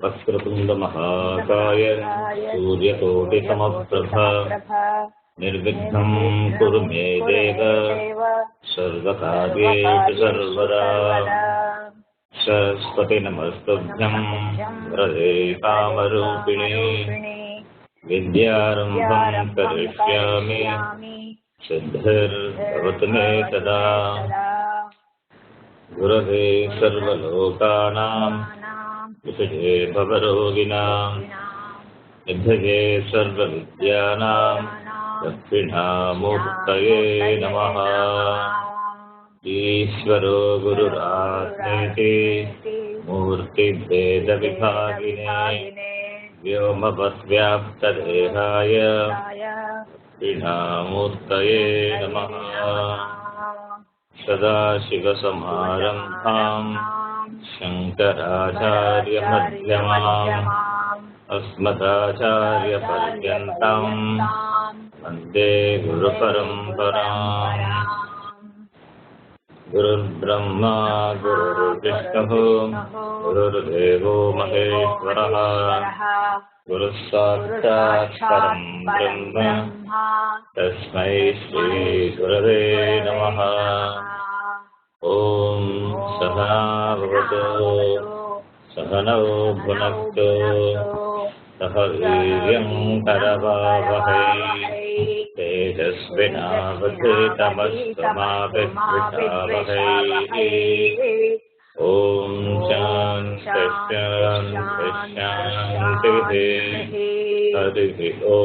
वक्रतुण्डमहाकाय सूर्यकोटिसमप्रभा निर्विघ्नं कुरु मे देव सर्वकार्येषु सर्वदा। सरस्वती नमस्तुभ्यं वरदे कामरूपिणे विद्यारम्भं करिष्यामि सिद्धिर्भवतु मे सदा। गुरवे सर्वलोकानां विषये भवरोगिणां निधये सर्वविद्यानां दक्षिणामूर्तये नमः। ईश्वरो गुरुरात्मेति मूर्तिभेदविभागिने व्योमवद्व्याप्तदेहाय दक्षिणामूर्तये नमः। सदाशिवसमारम्भां शङ्कराचार्यमध्यमाम् अस्मदाचार्यपर्यन्तं वन्दे गुरुपरम्पराम्। गुरुर्ब्रह्मा गुरुर्विष्णुः गुरुर्देवो महेश्वरः गुरुः साक्षात् परं ब्रह्म तस्मै श्रीगुरवे नमः। ॐ सहना भवतु सहनौ भुनक्तु सह वीर्यं करवावहै तेजस्विनावधीतमस्तु ॐ शान्तिः हरिः ॐ।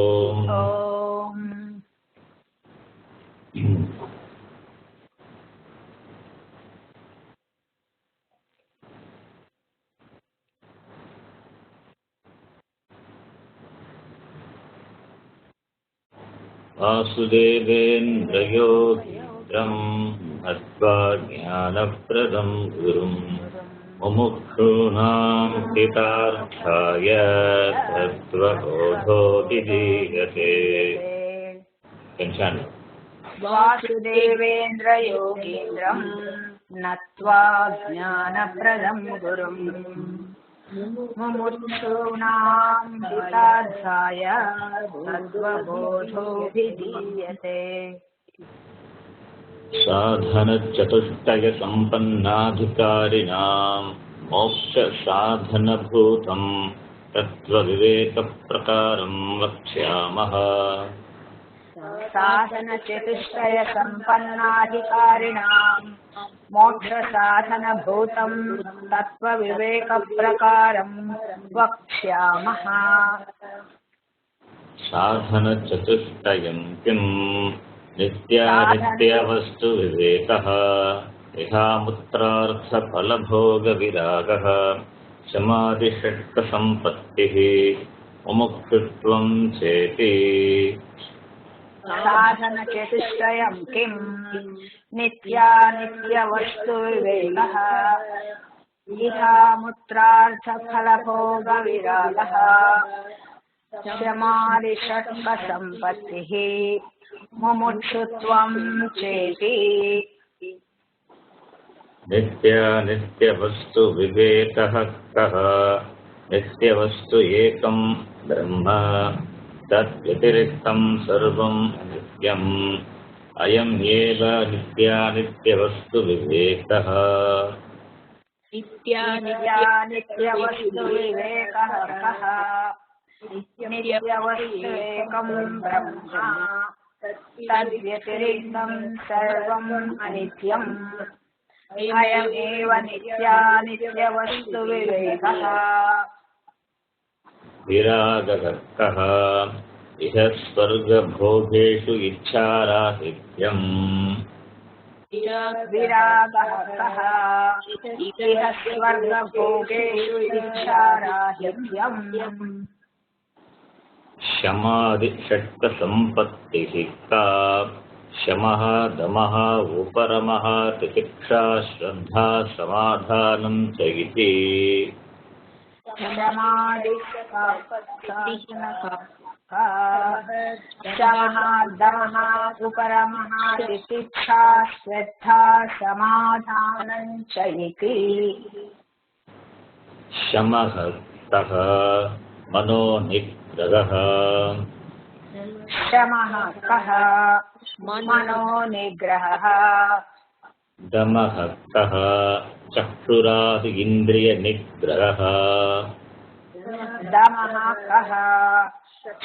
वासुदेवेन्द्रयोगीन्द्रं हत्वा ज्ञानप्रदं गुरुं मुमुक्षूणां हितार्थाय तत्त्वबोधोऽभिधीयते। वासुदेवेन्द्रयोगीन्द्रं नत्वा ज्ञानप्रदं गुरुं मुमुक्षूणां हितार्थाय तत्त्वबोधोऽभिधीयते। साधनचतुष्टयसम्पन्नाधिकारिणां मोक्षसाधनभूतं तत्त्वविवेकप्रकारं वक्ष्यामः। साधनचतुष्टयसम्पन्नाधिकारिणां मोक्षसाधनभूतं तत्त्वविवेकप्रकारं वक्ष्यामः। साधनचतुष्टयं किम्? नित्यानित्यवस्तुविवेकः, इहामुत्रार्थफलभोगविरागः, समाधिषट्कसम्पत्तिः, मुमुक्षुत्वं चेति। साधनचतुष्टयं किम्? नित्यानित्यवस्तुविवेकः, इहामुत्रार्थफलभोगविरागः, समाधिषट्कसम्पत्तिः, मुमुक्षुत्वं चेति। नित्यानित्यवस्तुविवेकः कः? नित्यवस्तु एकं ब्रह्म, तद्व्यतिरिक्तं सर्वं नित्यम्। अयम् एव नित्यानित्यवस्तुविवेकः। नित्यानित्यवस्तुविवेकः कः? नित्यवस्तु एकं ब्रह्म, तद्व्यतिरिक्तं सर्वम् अनित्यम्। अयमेव नित्यानित्यवस्तुविवेकः। विरागः कः? इह स्वर्गभोगेषु इच्छाराहित्यम्। विरागः कः? इह स्वर्गभोगेषु इच्छाराहित्यम्। शमादिषट्कसम्पत्तिः का? शमः दमः उपरमः तितिक्षा श्रद्धा समाधानं च इति। शमः दमः उपरमः तितिक्षा श्रद्धा समाधानं च इति। शमः कः मनोनिग्रहः शमः कः मनोनिग्रहः दमः कः चक्षुरादि इन्द्रियनिग्रहः दमः कः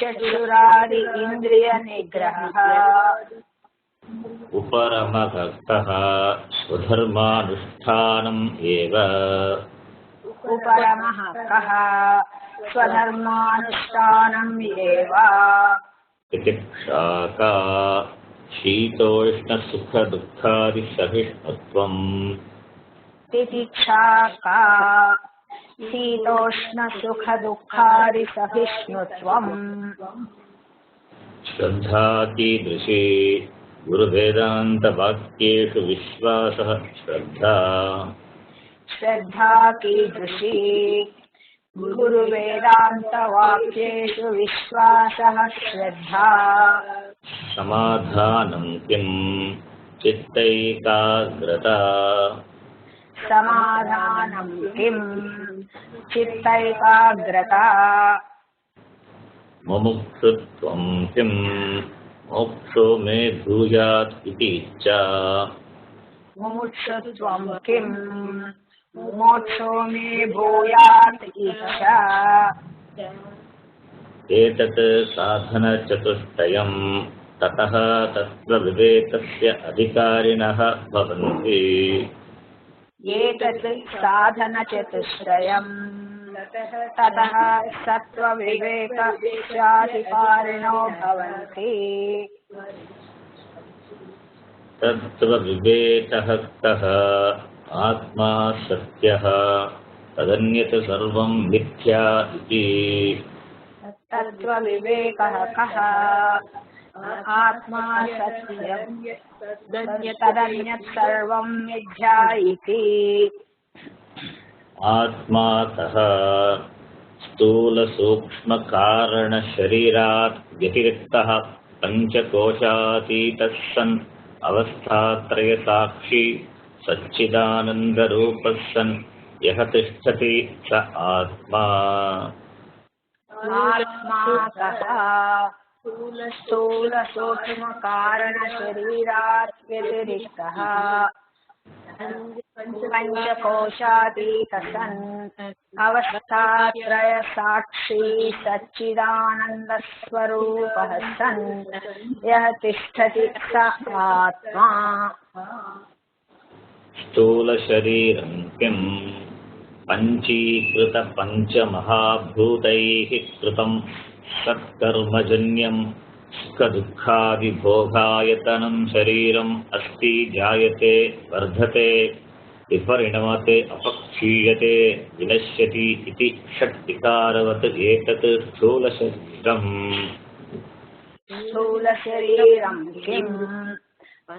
चक्षुरादि इन्द्रियनिग्रहः उपरमः कः स्वधर्मानुष्ठानम् एव उपरमः कः स्वधर्मानुष्ठानम् एव तितिक्षा का शीतोष्णसुखदुःखादिसहिष्णुत्वम् तितिक्षा का शीतोष्णसुखदुःखादिसहिष्णुत्वम् श्रद्धा कीदृशी गुरुवेदान्तवाक्येषु विश्वासः श्रद्धा श्रद्धा कीदृशी गुरुवेदान्तवाक्येषु विश्वासः श्रद्धा समाधानं किं चित्तैकाग्रता समाधानं किं चित्तैकाग्रता मुमुक्षुत्वं किं मोक्षो मे भूयात् इति इच्छा मुमुक्षुत्वं किं मोक्षो मे भूयात् इच्छा एतत् साधनचतुष्टयं ततः तत्त्वविवेकस्य अधिकारिणः भवन्ति एतत् साधनचतुष्टयम् ततः सत्त्वविवेकस्याधिकारिणो भवन्ति तत्त्वविवेकः कः आत्मा सत्यः तदन्यत् सर्वं मिथ्या इति तत्त्वविवेकः कः आत्मा सत्यं तदन्यत् सर्वं मिथ्या इति आत्मा कः स्थूलसूक्ष्मकारणशरीरात् व्यतिरिक्तः पञ्चकोशातीतः सन् अवस्थात्रयसाक्षी सच्चिदानन्दरूपः सन् यः तिष्ठति स आत्मा आत्मा कः स्थूलसूक्ष्मकारणशरीरात् व्यतिरिक्तः पञ्चकोशातीतः सन् अवस्थात्रयसाक्षी सच्चिदानन्दस्वरूपः सन् यः तिष्ठति स आत्मा स्थूलशरीरं किं पञ्चीकृतपञ्चमहाभूतैः कृतं सत्कर्मजन्यं सुखदुःखादिभोगायतनं शरीरम् अस्ति जायते वर्धते विपरिणमते अपक्षीयते विनश्यति इति षट्विकारवत् एतत् स्थूलशरीरम् स्थूलशरीरं किं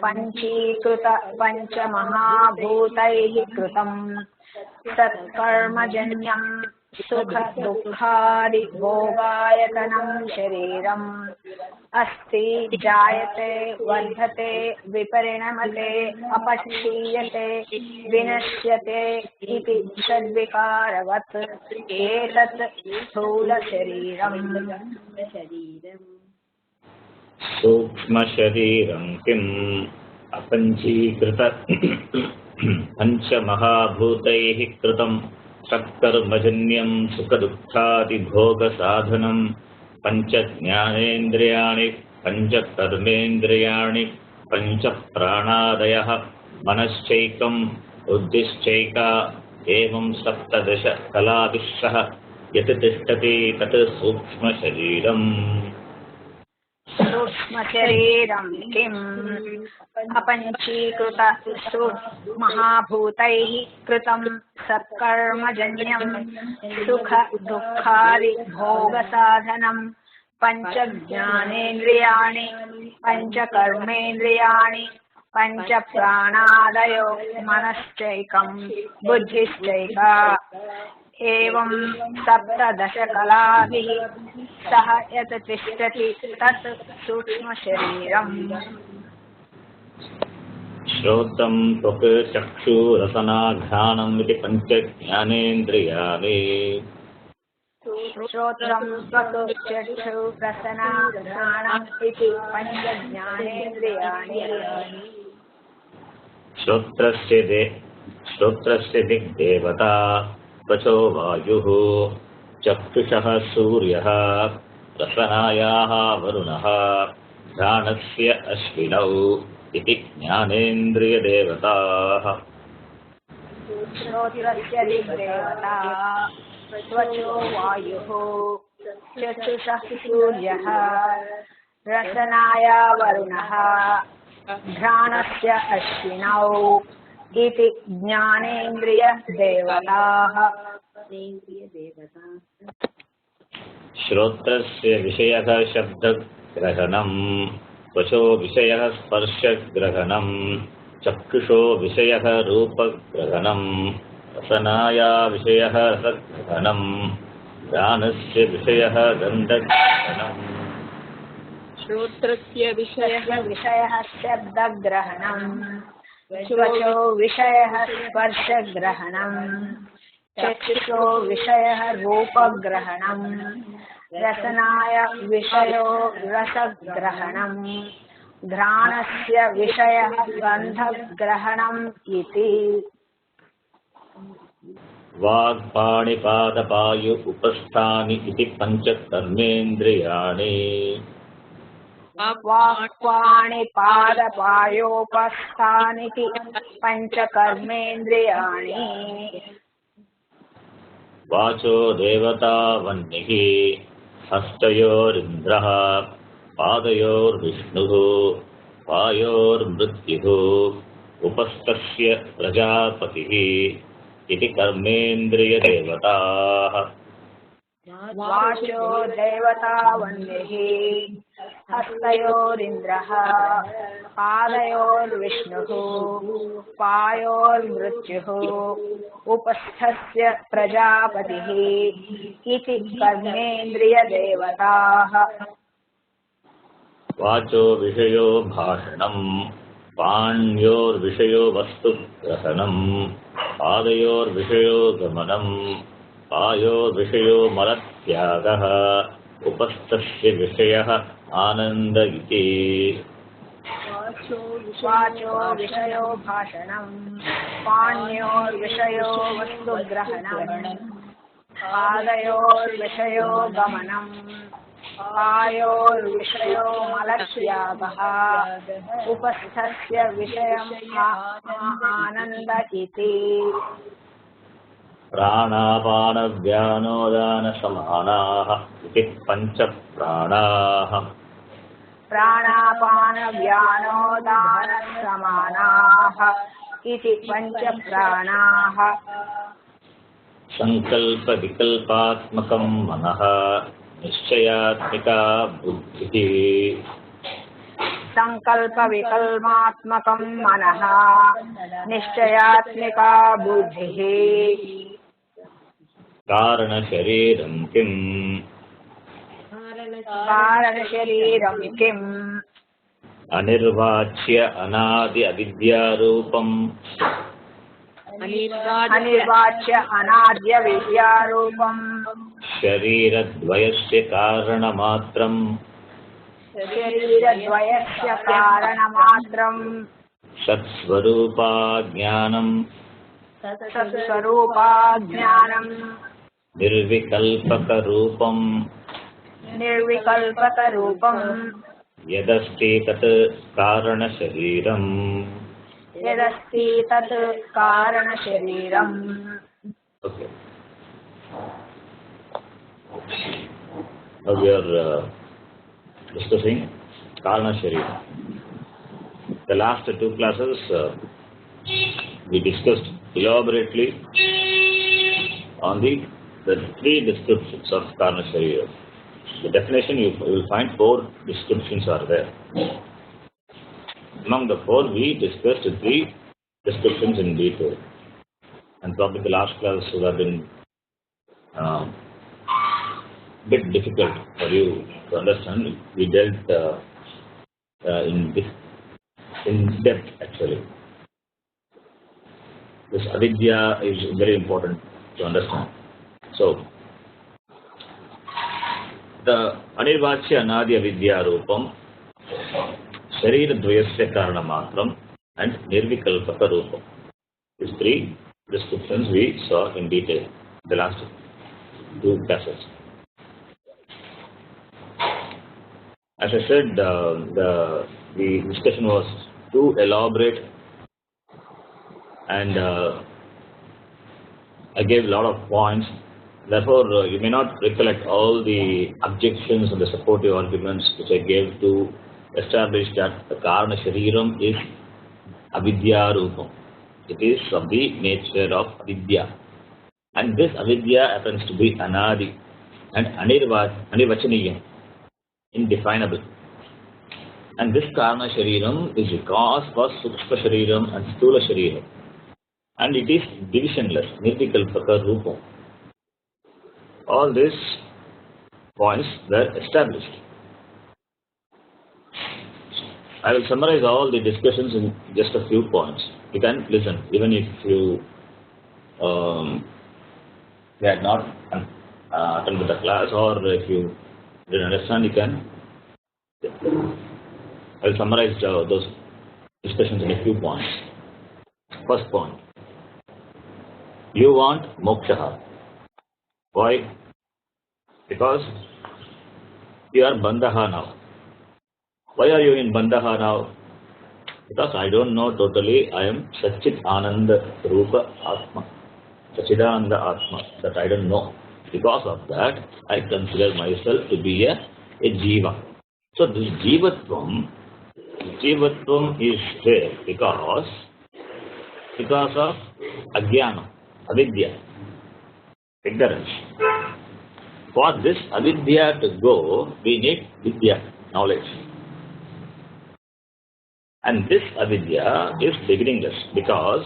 पञ्चीकृत पञ्चमहाभूतैः कृतं सत्कर्मजन्यं सुखदुःखादिभोगायतनं शरीरम् अस्ति जायते वर्धते विपरिणमते अपक्षीयते विनश्यते इति षड्विकारवत् एतत् स्थूलशरीरम् सूक्ष्मशरीरं किम् अपञ्चीकृत पञ्चमहाभूतैः कृतं सत्कर्मजन्यं सुखदुःखादिभोगसाधनं पञ्चज्ञानेन्द्रियाणि पञ्चकर्मेन्द्रियाणि पञ्चप्राणादयः मनश्चैकं बुद्धिश्चैका एवं सप्तदश कलाभिः सह यत् तिष्ठति तत् सूक्ष्मशरीरम् सूक्ष्मशरीरं किम् अपञ्चीकृत महाभूतैः कृतं सत्कर्मजन्यं सुखदुःखादिभोगसाधनं पञ्चज्ञानेन्द्रियाणि पञ्चकर्मेन्द्रियाणि पञ्चप्राणादयो मनश्चैकं बुद्धिश्चैका एवं सप्तदशकलाभिः सह यत् तिष्ठति तत् सूक्ष्मशरीरम् श्रोत्रं त्वक् चक्षुरसनाघ्राणम् इति पञ्चज्ञानेन्द्रियाणि श्रोत्रं त्वक् चक्षु रसना घ्राणम् इति पञ्चज्ञानेन्द्रियाणि श्रोत्रस्य दिग्देवता त्वचो वायुः चक्षुषः सूर्यः रसनायाः वरुणः घ्राणस्य अश्विनौ इति ज्ञानेन्द्रियदेवताः श्रोत्रस्य दिग्देवता त्वचो वायुः चक्षुषः सूर्यः रसनाया वरुणः घ्राणस्य अश्विनौ इति ज्ञानेन्द्रियदेवताः श्रोत्रस्य विषयः शब्दग्रहणं त्वचो विषयः स्पर्शग्रहणं चक्षुषो विषयः रूपग्रहणं रसनाया विषयः रसग्रहणं घ्राणस्य विषयः गन्धग्रहणम् श्रोत्रस्य विषयः शब्दग्रहणं त्वचो विषयः स्पर्शग्रहणं चक्षुषो विषयः रूपग्रहणं रसनाय विषयो रसग्रहणं घ्राणस्य विषयः गन्धग्रहणम् इति वाग्पाणिपादपायु उपस्थानि इति पञ्चकर्मेन्द्रियाणि वाक्पाणिपादपायोपस्थानिति पञ्चकर्मेन्द्रियाणि वाचो देवता वह्निः हस्तयोरिन्द्रः पादयोर्विष्णुः पायोर्मृत्युः उपस्थस्य प्रजापतिः इति कर्मेन्द्रियदेवताः वाचो देवता वह्निः हस्तयोरिन्द्रः पादयोर्विष्णुः पायोर्मृत्युः उपस्थस्य प्रजापतिः इति कर्मेन्द्रियदेवताः वाचो विषयो भाषणं पाण्योर्विषयो वस्तुग्रहणं पादयोर्विषयो गमनं पायोर्विषयो मलत्यागः उपस्थस्य विषयः आनन्द इति वाचो विषयो भाषणं पाण्योर्विषयो वस्तुग्रहणं पादयोर्विषयो गमनं पायोर्विषयो मलत्यागः उपस्थस्य विषयम् आनन्द इति प्राणापानव्यानोदानसमानाः इति पञ्चप्राणाः प्राणापानव्यानोदानसमानाः इति पञ्चप्राणाः सङ्कल्पविकल्पात्मकं मनः निश्चयात्मिका बुद्धिः सङ्कल्पविकल्पात्मकं मनः निश्चयात्मिका बुद्धिः कारणशरीरं किम् कारणशरीरं किम् अनिर्वाच्य अनादि अविद्यारूपम् अनिर्वाच्य अनाद्य विद्यारूपम् शरीरद्वयस्य कारणमात्रम् शरीरद्वयस्य कारणमात्रम् सत्स्वरूपा ज्ञानम् सत्स्वरूपा ज्ञानम् निर्विकल्पकरूपम् निर्विकल्पकरूपम् यदस्ति तत् कारणशरीरम् यदस्ति तत् कारणशरीरम् Okay. Now we are discussing Karna Sharira. The last two classes we discussed elaborately on the three descriptions of Karna Sharira. The definition you will find 4 descriptions are there. Among the 4 we discussed 3 descriptions in detail. And probably the last class would have been bit difficult for you to understand. We dealt in depth actually. This avidya is very important to understand. So, Anirvachya Anadi Avidya Rupam, Sharira Dvayasya Karana Matram, and Nirvikalpaka Rupam. These three descriptions we saw in detail in the last two classes. As I said, the discussion was too elaborate, and I gave a lot of points. Therefore, you may not recollect all the objections and the supportive arguments which I gave to establish that the Karana Shariram is Avidya Rupam. It is of the nature of Avidya. And this Avidya happens to be Anadi and Anirvachaniyam, indefinable. And this Karana Shariram is a cause for Sukshma Shariram and Stula Shariram. And it is divisionless, Nirvikalpaka Rupam. All these points were established. I will summarize all the discussions in just a few points. You can listen, even if you had not attended the class, or if you didn't understand, you can. I will summarize those discussions in a few points. First point. You want moksha. Why? Because you are bandhaha now. Why are you in bandhaha now? Because I don't know totally. I am Satchit Ananda Rupa Atma. Satchidananda Atma. That I don't know. Because of that, I consider myself to be a jiva. So this jivatvam is there because of ajnana, avidya, ignorance. For this avidya to go, we need vidya, knowledge. And this avidya is beginningless. Because,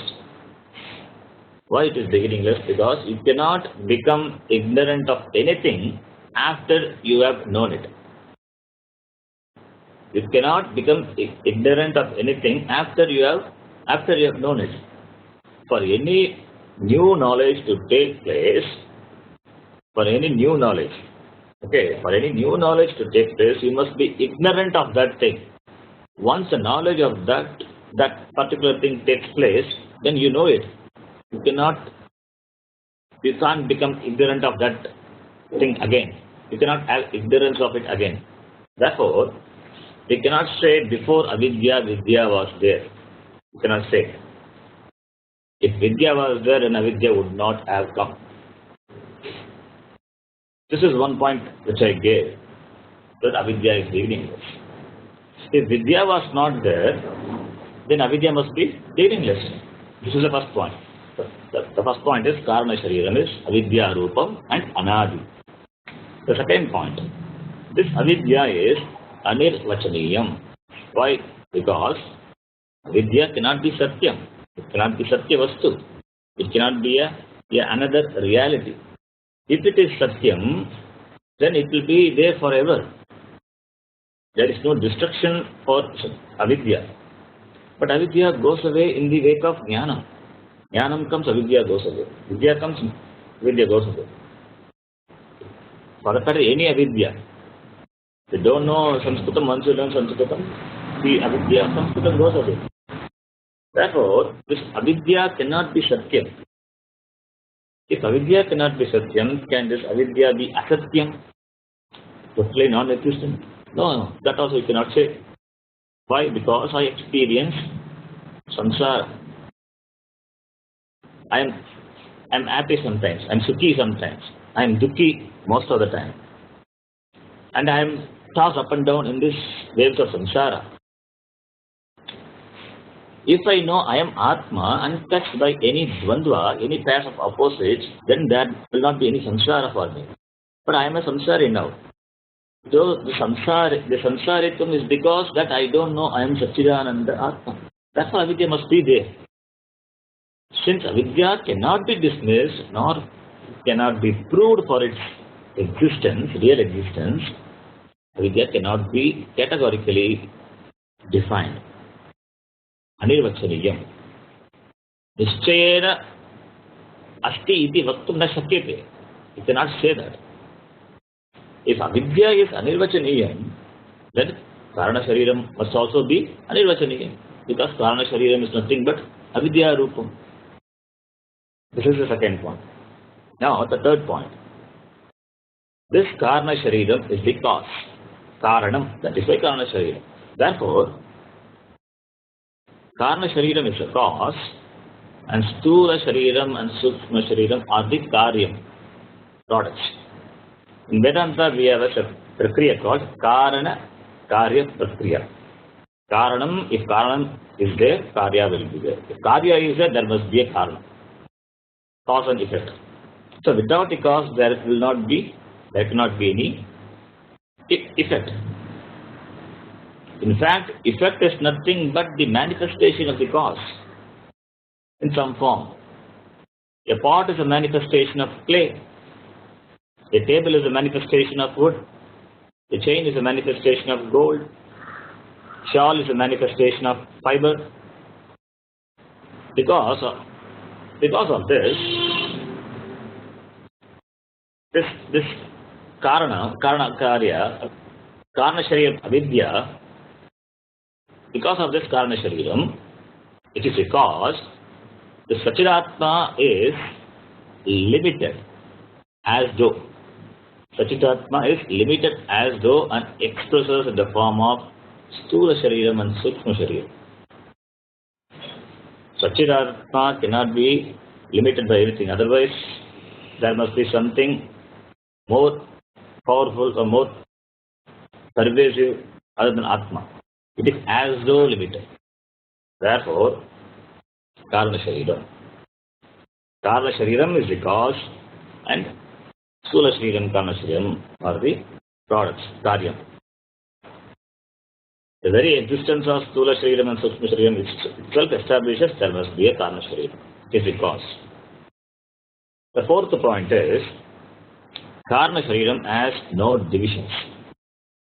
why it is beginningless? Because you cannot become ignorant of anything after you have known it. You cannot become ignorant of anything after you have known it. For any new knowledge to take place, for any new knowledge to take place, you must be ignorant of that thing. Once the knowledge of that particular thing takes place, then you know it. You can't become ignorant of that thing again. You cannot have ignorance of it again. Therefore, we cannot say before avidya, vidya was there. You cannot say. If vidya was there, then avidya would not have come. This is one point which I gave, that avidya is beginningless. If vidya was not there, then avidya must be beginningless. This is the first point. The first point is Karana Shariram is avidya Rupam and Anadi. The second point, this avidya is Anirvachaniyam. Why? Because avidya cannot be satyam. It cannot be satya vastu. It cannot be another reality. If it is satyam, then it will be there forever. There is no destruction for avidya. But avidya goes away in the wake of jnana. Jnanam comes, avidya goes away. Vidya comes, avidya goes away. For that matter, any avidya. If you don't know Sanskritam, once you learn Sanskritam, the avidya, Sanskritam goes away. Therefore, this avidya cannot be satyam. If avidya cannot be satyam, can this avidya be asatyam? Totally non-existent? No, that also you cannot say. Why? Because I experience samsara. I am happy sometimes, I am sukhi sometimes, I am dukkhi most of the time. And I am tossed up and down in these waves of samsara. If I know I am Atma, untouched by any dvandva, any pairs of opposites, then there will not be any samsara for me. But I am a samsari now. So the samsaritum is because that I don't know I am Satchidananda Atma. That's why avidya must be there. Since avidya cannot be dismissed nor cannot be proved for its existence, real existence, avidya cannot be categorically defined. Anirvachaniyam. Nischayena asti iti vaktum na shakyate. You cannot say that. If avidya is anirvachaniyam, then karana shariram must also be anirvachaniyam, because karana shariram is nothing but avidya rupam. This is the second point. Now the third point. This karana shariram is the cause. Karanam, that is why karana shariram. Therefore, karana shariram is the cause, and stula shariram and sukshma shariram are the karyam, products. In Vedanta, we have a prakriya called karana karya prakriya. Karanam, if karanam is there, karya will be there. If karya is there, there must be a karana. Cause and effect. So without a cause, there cannot be any effect. In fact, effect is nothing but the manifestation of the cause in some form. A pot is a manifestation of clay. A table is a manifestation of wood. A chain is a manifestation of gold. Shawl is a manifestation of fiber. Because of this karana shariram avidya, because of this karana shariram, it is because the Sachidatma is limited as though. Sachidatma is limited as though and expresses in the form of stula shariram and sukshma shariram. Sachidatma cannot be limited by anything, otherwise there must be something more powerful or more pervasive other than Atma. It is as though limited. Therefore, Karana Shariram. Karana Shariram is the cause, and Stula Shariram, Karana Shariram are the products, Karyam. The very existence of Stula Shariram and Sukshma Shariram itself establishes there must be a Karana Shariram. It is the cause. The fourth point is, Karana Shariram has no divisions.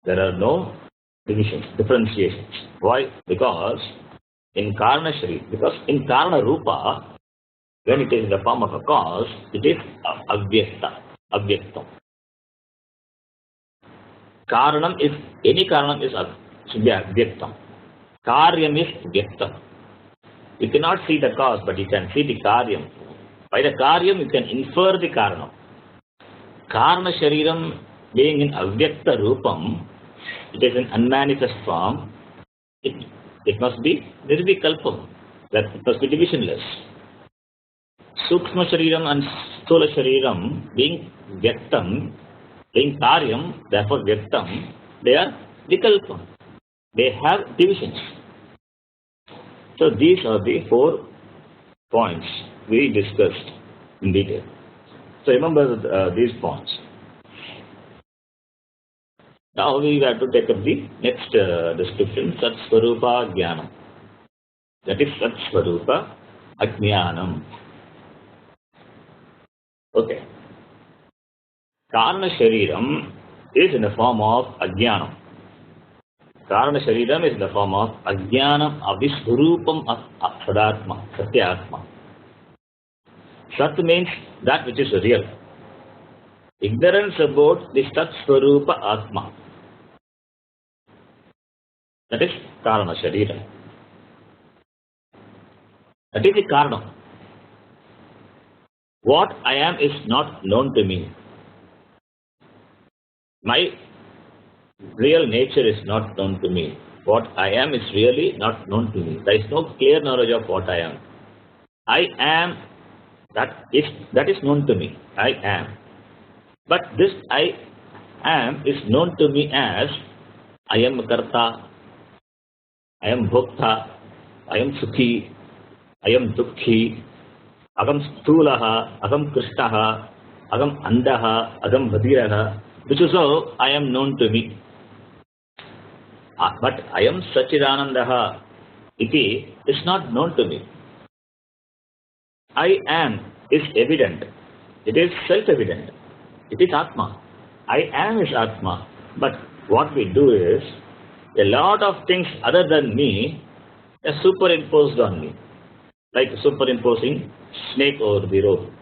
There are no divisions, differentiations. Why? Because in Karana Rupa, when it is in the form of a cause, it is avyaktam. Any karanam should be avyaktam. Karyam is vyaktam. You cannot see the cause, but you can see the karyam. By the karyam, you can infer the karanam. Karana shariram being in avyakta rupam, it is in unmanifest form, it must be nirvikalpam, that it must be divisionless. Sukshma shariram and stula shariram being vyaktam, being karyam, therefore vyaktam, they are vikalpam. They have divisions. So these are the 4 points we discussed in detail. So remember these points. Now we have to take up the next description, Sat Swarupa Jnanam. That is Sat Swarupa Ajnanam. Okay. Karana Shariram is in the form of Ajnanam. Karana Shariram is in the form of Ajnanam Avisvarupam Sadatma, Satyatma. Sat means that which is real. Ignorance about the Sat Swarupa Atma. That is Karana Shariram. That is the Karanam. What I am is not known to me. My real nature is not known to me. What I am is really not known to me. There is no clear knowledge of what I am. I am, that is known to me. I am. But this I am is known to me as I am Karta, I am Bhokta, I am Sukhi, I am Dukhi, Agam Stulaha, Agam Krishnaha, Agam Andaha, Agam Bhadiraha. Which is how I am known to me. But I am Sachidanandaha iti is not known to me. I am is evident. It is self-evident. It is Atma. I am is Atma. But what we do is, a lot of things other than me are superimposed on me. Like superimposing snake over the road.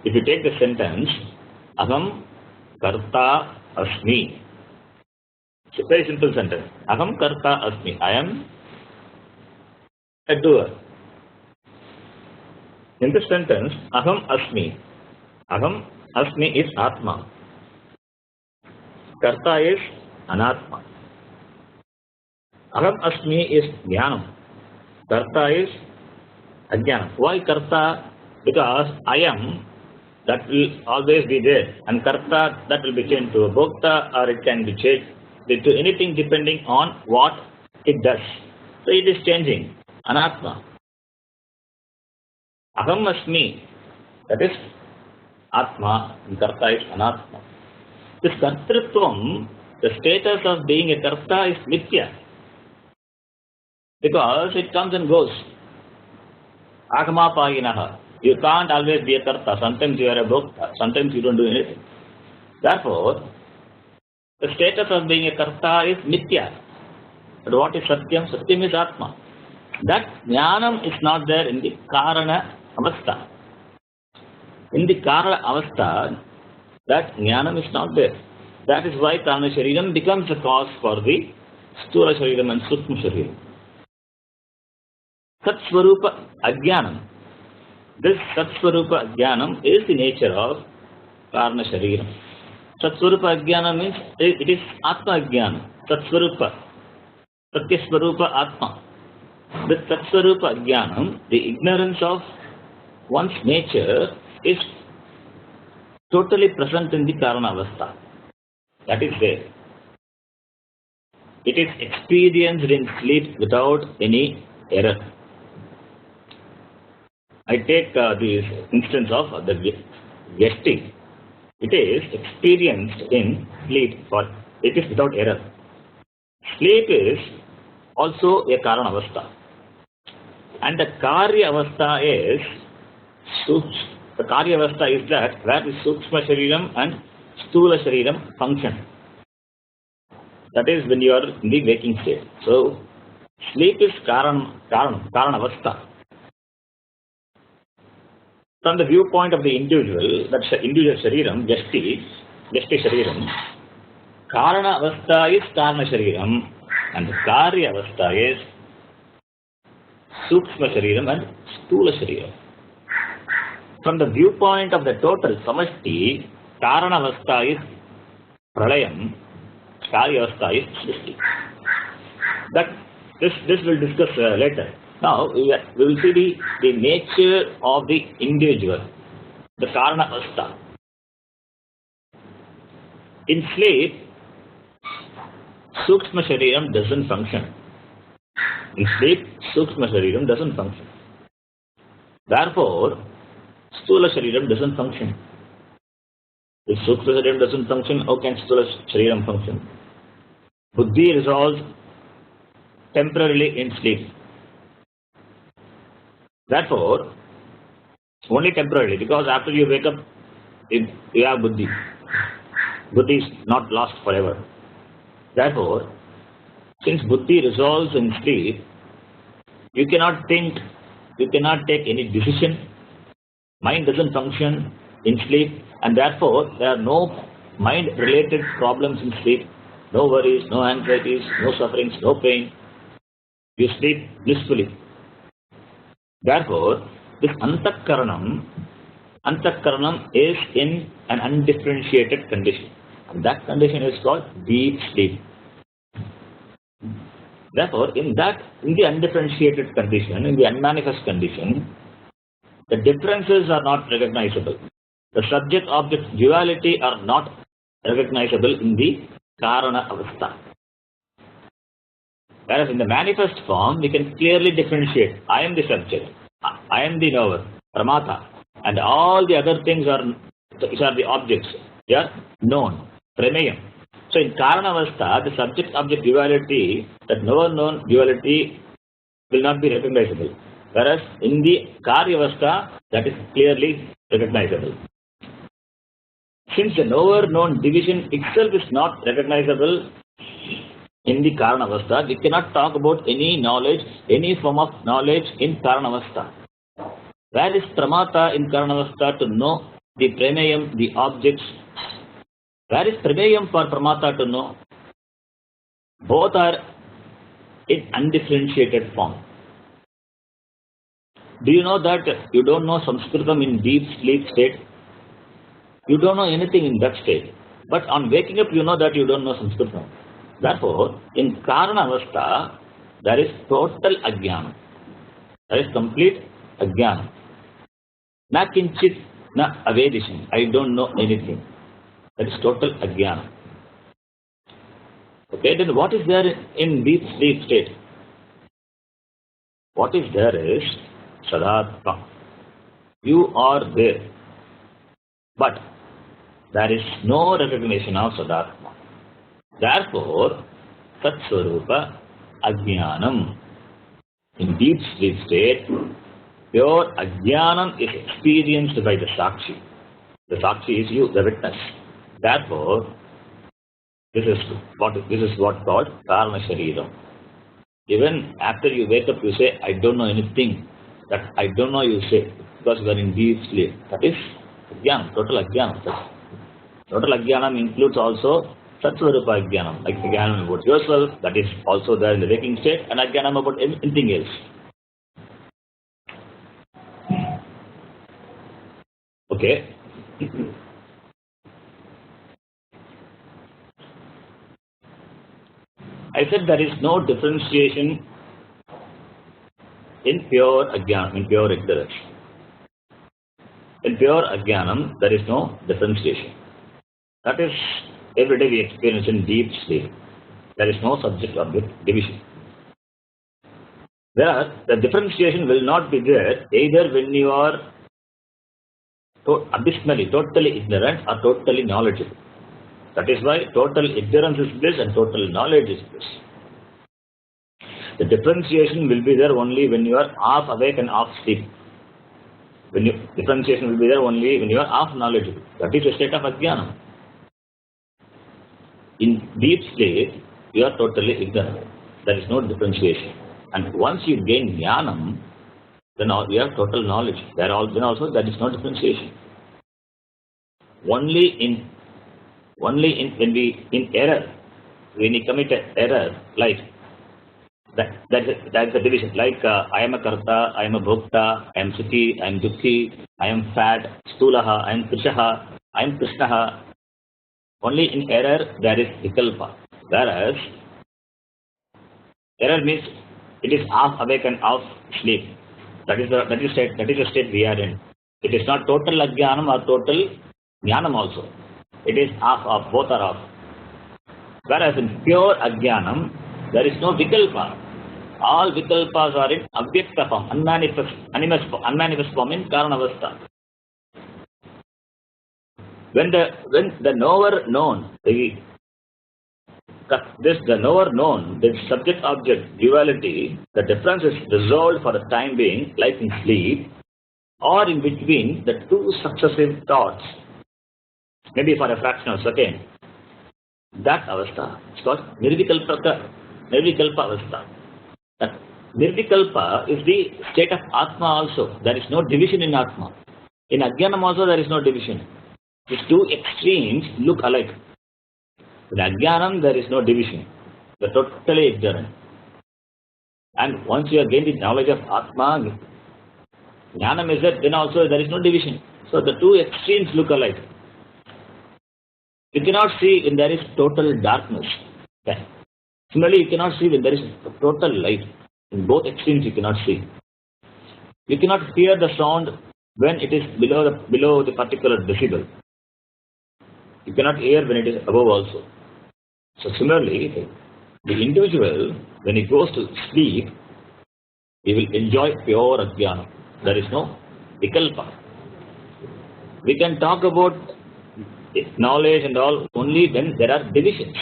If you take the sentence, Aham karta asmi. It's a very simple sentence. Aham karta asmi. I am a doer. In this sentence, aham asmi. Aham asmi is atma. Karta is anatma. Aham asmi is jnanam. Karta is ajnanam. Why karta? Because I am, that will always be there, and karta, that will be changed to a bhokta, or it can be changed to anything depending on what it does. So it is changing. Anatma. Aham asmi, that is atma, and karta is anatma. This kartritvam, the status of being a karta is mithya, because it comes and goes. Agamapayinaha. You can't always be a karta. Sometimes you are a bhokta. Sometimes you don't do anything. Therefore, the status of being a karta is mithya. But what is satyam? Satyam is atma. That jnanam is not there in the karana avastha. In the karana avastha, that jnanam is not there. That is why karana shariram becomes the cause for the sthula shariram and sukshma shariram. Satsvarupa ajnanam. This Satsvarupa Ajnanam is the nature of Karana Shariram. Satsvarupa Ajnanam means it is Atma Ajnanam. Satsvarupa. Satyasvarupa Atma. This Satsvarupa Ajnanam, the ignorance of one's nature, is totally present in the Karana Avastha. That is there. It is experienced in sleep without any error. I take this instance of the Vyashti. It is experienced in sleep, for it is without error. Sleep is also a Karana Avastha. And the Karya Avastha is, the Karya Avastha is that where the Sukshma Shariram and Sthula Shariram function. That is when you are in the waking state. So, sleep is Karana Avastha. From the viewpoint of the individual, that individual shariram, Vyashti shariram, Karana Avastha is Karana shariram, and the Karya Avastha is Sukshma shariram and Sthula shariram. From the viewpoint of the total Samashti, Karana Avastha is Pralayam, Karya Avastha is Srishti. This we'll discuss later. Now, we will see the nature of the individual, the Karana Avastha. In sleep, Sukshma Shariram doesn't function. In sleep, Sukshma Shariram doesn't function. Therefore, Sthula Shariram doesn't function. If Sukshma Shariram doesn't function, how can Sthula Shariram function? Buddhi resolves temporarily in sleep. Therefore, only temporarily, because after you wake up, you have buddhi. Buddhi is not lost forever. Therefore, since buddhi resolves in sleep, you cannot think, you cannot take any decision. Mind doesn't function in sleep, and therefore there are no mind-related problems in sleep. No worries, no anxieties, no sufferings, no pain. You sleep blissfully. Therefore, this antakaranam is in an undifferentiated condition. And that condition is called deep sleep. Therefore, in the undifferentiated condition, in the unmanifest condition, the differences are not recognizable. The subject-object duality are not recognizable in the Karana Avastha. Whereas in the manifest form, we can clearly differentiate. I am the subject, I am the knower, Pramata, and all the other things are the objects. They are known, Pramayam. So in Karana Avastha, the subject-object duality, that knower-known duality will not be recognizable. Whereas in the Karya Avastha, that is clearly recognizable. Since the knower-known division itself is not recognizable in the Karana Avastha, we cannot talk about any knowledge, any form of knowledge in Karana Avastha. Where is Pramata in Karana Avastha to know the Pramayam, the objects Where is Prameyam for Pramata to know? Both are in undifferentiated form. Do you know that you don't know Sanskritam in deep sleep state? You don't know anything in that state. But on waking up, you know that you don't know Sanskritam. Therefore, in Karana Avastha, there is total Ajnana. There is complete Ajnana. Na kinchit, na avedisham. I don't know anything. That is total Ajnana. Okay, then what is there in deep sleep state? What is there is Sadatma. You are there. But there is no recognition of Sadatma. Therefore, Satsvarupa Ajnanam. In deep sleep state, pure Ajnanam is experienced by the Sakshi. The Sakshi is you, the witness. Therefore, this is what called Karana Shariram. Even after you wake up, you say, I don't know anything. That I don't know you say, because you are in deep sleep. That is Ajnanam, total Ajnanam. Total Ajnanam includes also Satsvarupa Ajnanam, like Ajnanam about yourself, that is also there in the waking state, and Ajnanam about anything else. Okay. I said there is no differentiation in pure Ajnanam, in pure ignorance. In pure Ajnanam, there is no differentiation. That is, every day we experience in deep sleep. There is no subject-object division. There, the differentiation will not be there either when you are abysmally, totally ignorant or totally knowledgeable. That is why total ignorance is bliss and total knowledge is bliss. The differentiation will be there only when you are half awake and half asleep. Differentiation will be there only when you are half knowledgeable. That is the state of Ajnana. In deep sleep, you are totally ignorant. There is no differentiation. And once you gain Jnanam, then you have total knowledge. Then also there is no differentiation. Only when we in error, when we commit an error, like that's a division. Like I am a karta, I am a bhokta, I am sukhi, I am dukhi, I am fat, stulaha, I am krishaha, I am krishnaha. Only in error there is vikalpa. Whereas error means it is half awake and half sleep. That is the state we are in. It is not total ajnanam or total jnanam also. It is half of, both are half. Whereas in pure ajnanam, there is no vikalpa. All vikalpas are in avyakta form, unmanifest form in karanavastha. When the knower known, the knower known, the subject-object duality, the difference is resolved for the time being, like in sleep, or in between the two successive thoughts, maybe for a fraction of a second. That avastha is called nirvikalpa avastha. That nirvikalpa is the state of Atma also. There is no division in Atma. In Ajnanam also there is no division. These two extremes look alike. In Ajnanam there is no division. They are totally ignorant. And once you have gained the knowledge of Atma, Jnanam is that, then also there is no division. So the two extremes look alike. You cannot see when there is total darkness. Okay. Similarly, you cannot see when there is total light. In both extremes you cannot see. You cannot hear the sound when it is below the particular decibel. You cannot hear when it is above also. So similarly, the individual, when he goes to sleep, he will enjoy pure ajnana. There is no vikalpa. We can talk about knowledge and all only when there are divisions.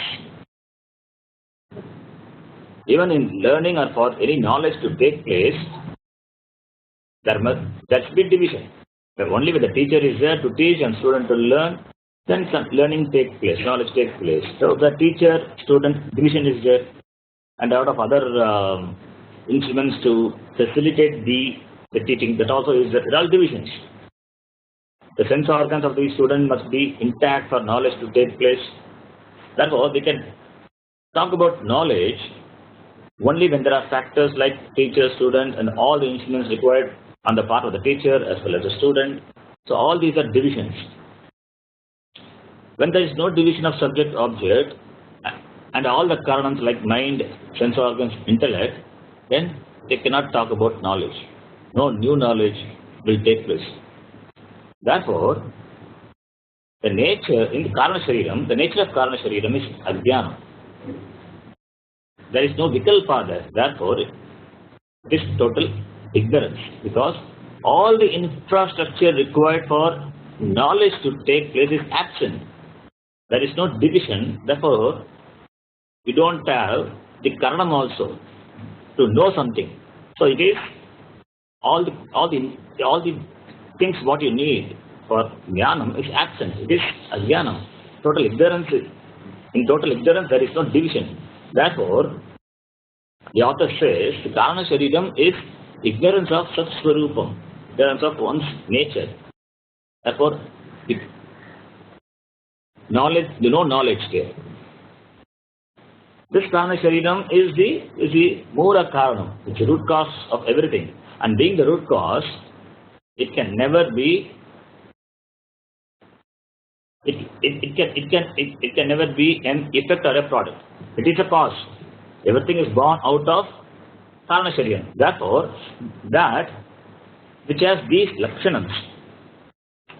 Even in learning or for any knowledge to take place, there should be division. But only when the teacher is there to teach and student to learn, then some learning takes place, knowledge takes place. So the teacher-student division is there, and a lot of other instruments to facilitate the teaching, that also is there. There are all divisions. The sense organs of the student must be intact for knowledge to take place. Therefore, we can talk about knowledge only when there are factors like teacher, student, and all the instruments required on the part of the teacher as well as the student. So all these are divisions. When there is no division of subject-object and all the karanams like mind, sense organs, intellect, then they cannot talk about knowledge. No new knowledge will take place. Therefore, the nature in the Karana Shariram, the nature of Karana Shariram is Ajnana. There is no vikalpa there. Therefore, it is total ignorance because all the infrastructure required for knowledge to take place is absent. There is no division. Therefore, you don't have the karanam also to know something. So it is all the things what you need for jnanam is absent. It is ajnanam. Total ignorance. In total ignorance, there is no division. Therefore, the author says the Karana Shariram is ignorance of Sat-Swarupam, ignorance of one's nature. Therefore, knowledge, no knowledge there. This Karana Shariram is the Mura Karanam, it's the root cause of everything. And being the root cause, it can never be. It can never be an effect or a product. It is a cause. Everything is born out of Karana Shariram. Therefore, that which has these lakshanams,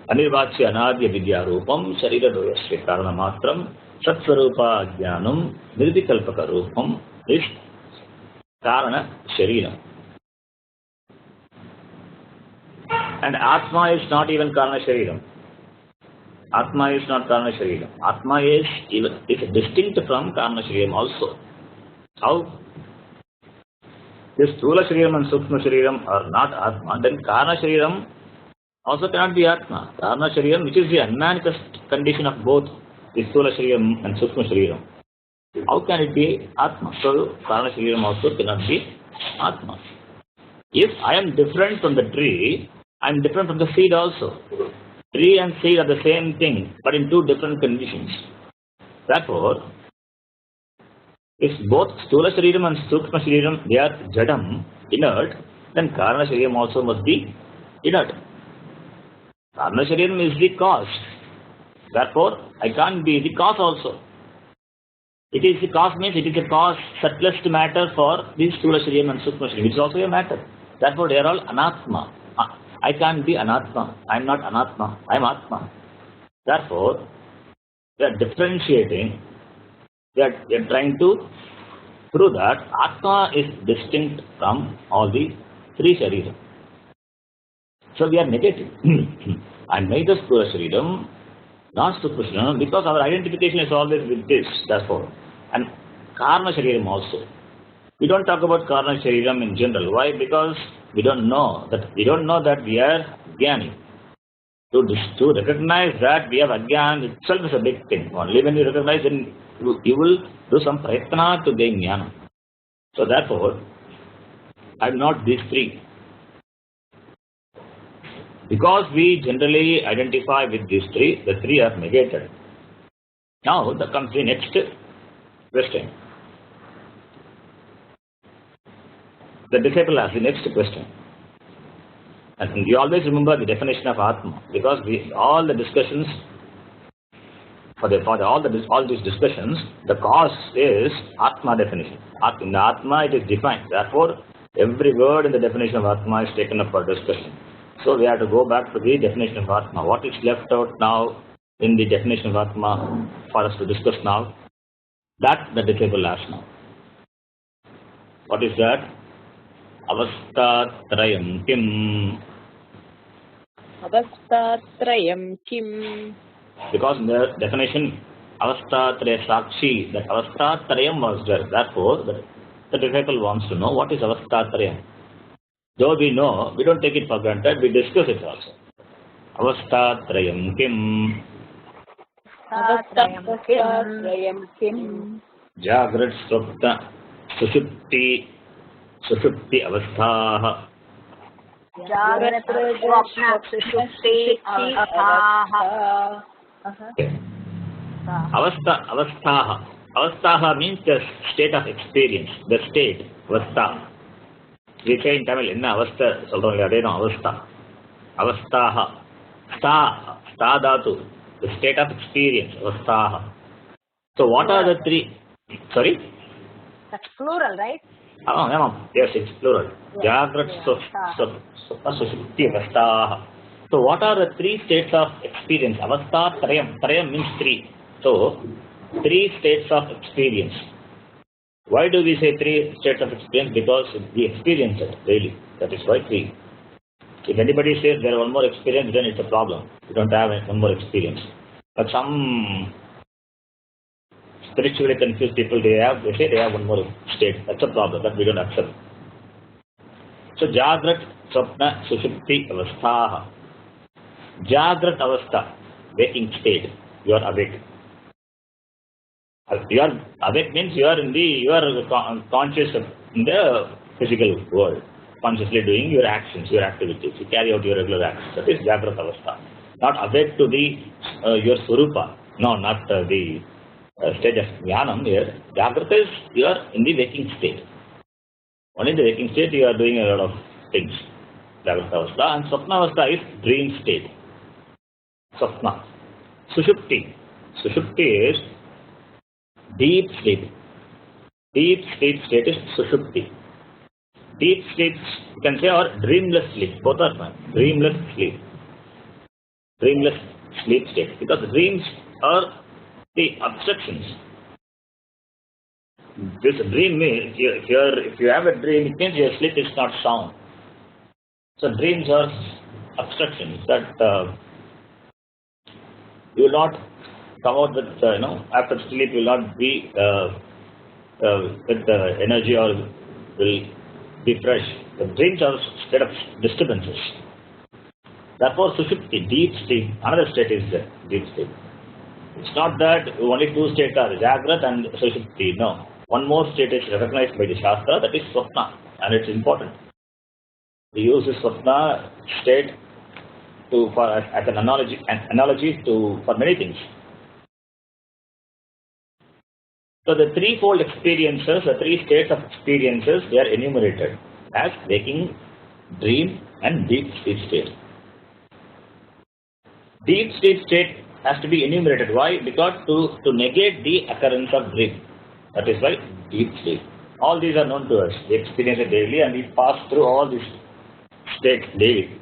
Anirvachya Anadya Vidya Rupam, Sharira Doyasya Karana Matram, Satsvarupa Jnanam, Nirvikalpaka Rupam is Karana Shariram. And Atma is not even Karana Shariram. Atma is not Karana Shariram. Atma is distinct from Karana Shariram also. How? This Sthula Shariram and Sukshma Shariram are not Atma, then Karana Shariram also cannot be Atma. Karana Shariram, which is the unmanifest condition of both the Sthula Shariram and Sukshma Shariram. How can it be Atma? So Karana Shariram also cannot be Atma. If I am different from the tree, I am different from the seed also. Tree and seed are the same thing, but in two different conditions. Therefore, if both Sthula Shariram and Sukshma Shariram, they are Jadam, inert, then Karana Shariram also must be inert. Karana Shariram is the cause. Therefore, I can't be the cause also. It is the cause means it is a cause, subtlest matter for the Sthula Shariram and Sukshma Shariram, which is also a matter. Therefore, they are all Anatma. I can't be Anatma. I am not Anatma. I am Atma. Therefore, they are differentiating. They are trying to prove that Atma is distinct from all the three Shariram. So we are negative. And neither Sthula Shariram nor Sukshma Shariram, because our identification is always with this, therefore. And Karana Shariram also. We don't talk about Karana Shariram in general. Why? Because we don't know that we are Jnani. To recognize that we have Ajnana itself is a big thing. Only when you recognize, then you will do some prayatna to gain Jnana. So therefore, I am not these three. Because we generally identify with these three, the three are negated. Now, that comes the next question. The disciple asks the next question. And you always remember the definition of Atma, because all these discussions, the cause is Atma definition. In the Atma it is defined. Therefore, every word in the definition of Atma is taken up for discussion. So we have to go back to the definition of Atma. What is left out now in the definition of Atma for us to discuss now? That the disciple asks now. What is that? Avastatrayam kim. Avastatrayam kim. Because in the definition, Avastatraya Sakshi, that Avastatrayam was there. Therefore, the disciple wants to know what is Avastatrayam. Though we know, we don't take it for granted, we discuss it also. Avastatrayam kim. Avastatrayam kim. Jagrat Swapna Sushupti Avasthaha. जाग्रत् स्वप्न सुषुप्ति अवस्थाः Avasthaha means the state of experience, the state, avastha. We say in Tamil, enna avastha solranga adeno avastha. Avasthaha. Sta dhatu, the state of experience, avasthaha. So what are the three? Sorry? That's plural, right? Yes, it's plural. Jagrat sushupti avasthaha. So what are the three states of experience? Avastha trayam. Trayam means three. So, three states of experience. Why do we say three states of experience? Because we experience it daily. That is why three. If anybody says there is one more experience, then it's a problem. We don't have one more experience. But some spiritually confused people, they say they have one more state. That's a problem that we don't accept. So, Jagrat, Swapna, Sushupti, Avasthaha. Jagrat Avastha, waking state. You are awake. You are awake means you are conscious in the physical world, consciously doing your actions, your activities. You carry out your regular actions. That is Jagrat Avastha. Not awake to the your Swarupa. No, not the stage of Jnanam here. Jagrat is you are in the waking state. Only in the waking state you are doing a lot of things. Jagrat Avastha. And Swapna Avastha is dream state. Swapna. Sushupti. Sushupti is deep sleep. Deep sleep state is Sushupti. Deep sleep, you can say, or dreamless sleep. Both are fine. Dreamless sleep. Dreamless sleep state. Because dreams are the obstructions. This dream means, if you have a dream, it means your sleep is not sound. So dreams are obstructions that you will not come out with, after sleep you will not be with energy or will be fresh. The dreams are state of disturbances. Therefore, Sushupti, deep sleep, another state is there, deep sleep. It's not that only two states are Jagrat and Sushupti, no. One more state is recognized by the Shastra, that is Swapna, and it's important. We use this Swapna state as an analogy for many things. So the threefold experiences, the three states of experiences, they are enumerated as waking, dream, and deep sleep state. Deep sleep state has to be enumerated. Why? Because to negate the occurrence of dream. That is why deep sleep. All these are known to us. We experience it daily and we pass through all these states daily.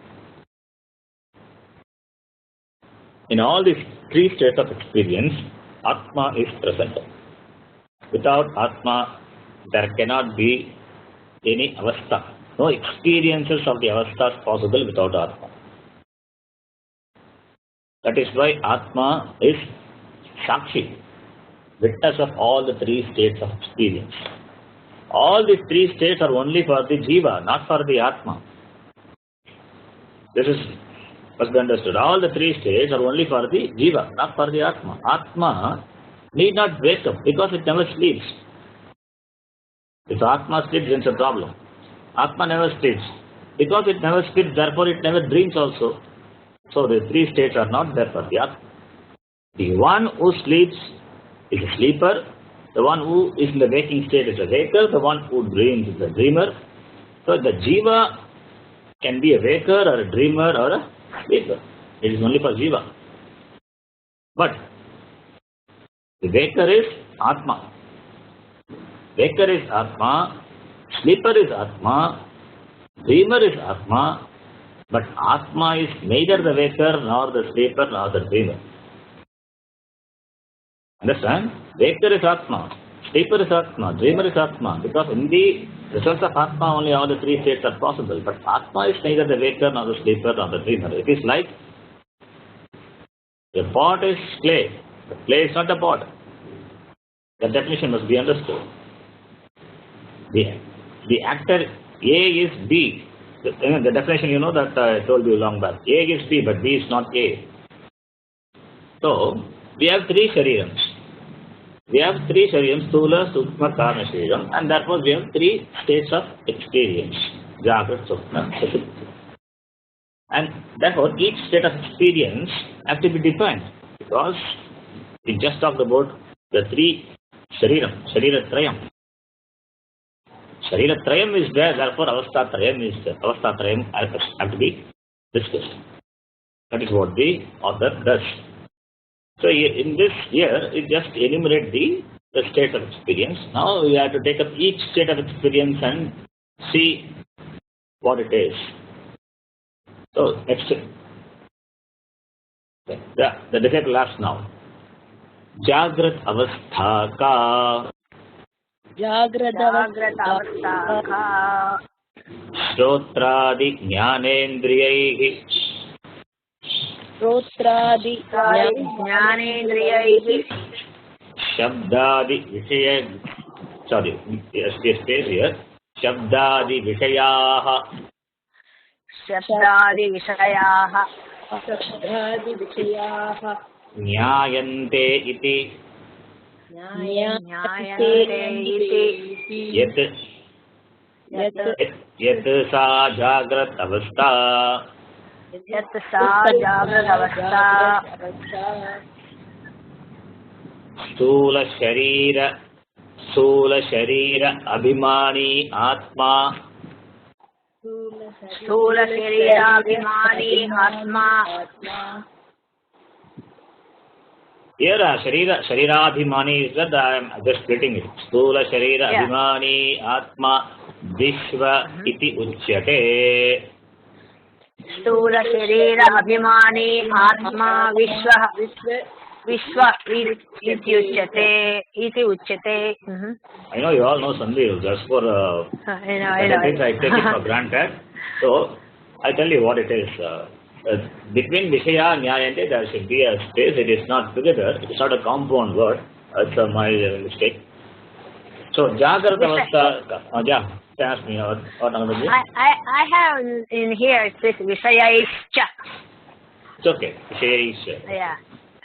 In all these three states of experience, Atma is present. Without Atma, there cannot be any avastha. No experiences of the avasthas possible without Atma. That is why Atma is Sakshi, witness of all the three states of experience. All these three states are only for the Jiva, not for the Atma. This must be understood. All the three states are only for the Jiva, not for the Atma. Atma need not wake up because it never sleeps. If Atma sleeps, then it's a problem. Atma never sleeps. Because it never sleeps, therefore it never dreams also. So the three states are not there for the Atma. The one who sleeps is a sleeper. The one who is in the waking state is a waker. The one who dreams is a dreamer. So the Jiva can be a waker or a dreamer or a sleeper. It is only for Jiva. But the waker is Atma. Waker is Atma. Sleeper is Atma. Dreamer is Atma. But Atma is neither the waker nor the sleeper nor the dreamer. Understand? Waker is Atma. Sleeper is Atma. Dreamer is Atma. Because in the presence of Atma only all the three states are possible. But Atma is neither the waker nor the sleeper nor the dreamer. It is like a pot is clay. The clay is not a pot. The definition must be understood. The actor A is B. The definition you know that I told you long back. A is B, but B is not A. So, we have three sharirams. We have three sharirams, Sthula, Sukma, Karna shariram, and therefore we have three states of experience. Jagrat, Swapna, Sushupti. And therefore, each state of experience has to be defined because we just talked about the three Shariratrayam. Shariratrayam is there, therefore Avastatrayam is there. Avastatrayam have to be discussed. That is what the author does. So in this here, it just enumerate the state of experience. Now we have to take up each state of experience and see what it is. So next, the disciple asks now. Jagrat avastha ka Jagratavastha ka Shrotradi jnanendriyaihi Rotradi Jnanendriyaihi Shabdadi Vishaya. Sorry, space here. Shabdadi Vishayaha Shabdadi Vishayaha Shabdadi Vishayaः Nyayante iti Nyayante iti Yat Yat sa Jagrat avastha Yat sa Jagratavastha Stula Sharira Abhimani Atma Sthula Sharirabhimani Atma. Here, Sharirabhimani is that I am just splitting it. Stula Sharira Abhimani Atma Vishva iti Uchyate. Sthula Sharirabhimani Atma Vishwa iti uchyate. I know you all know Sandhi, just for I know. I take it for granted. So, I tell you what it is. Between Vishaya and Nyayante, there should be a space. It is not together. It is not a compound word. That's my mistake. So, Jagrat Avastha. Ask me what another thing. I have in here it says Vishayaischa. It's okay. Vishaya is. Yeah,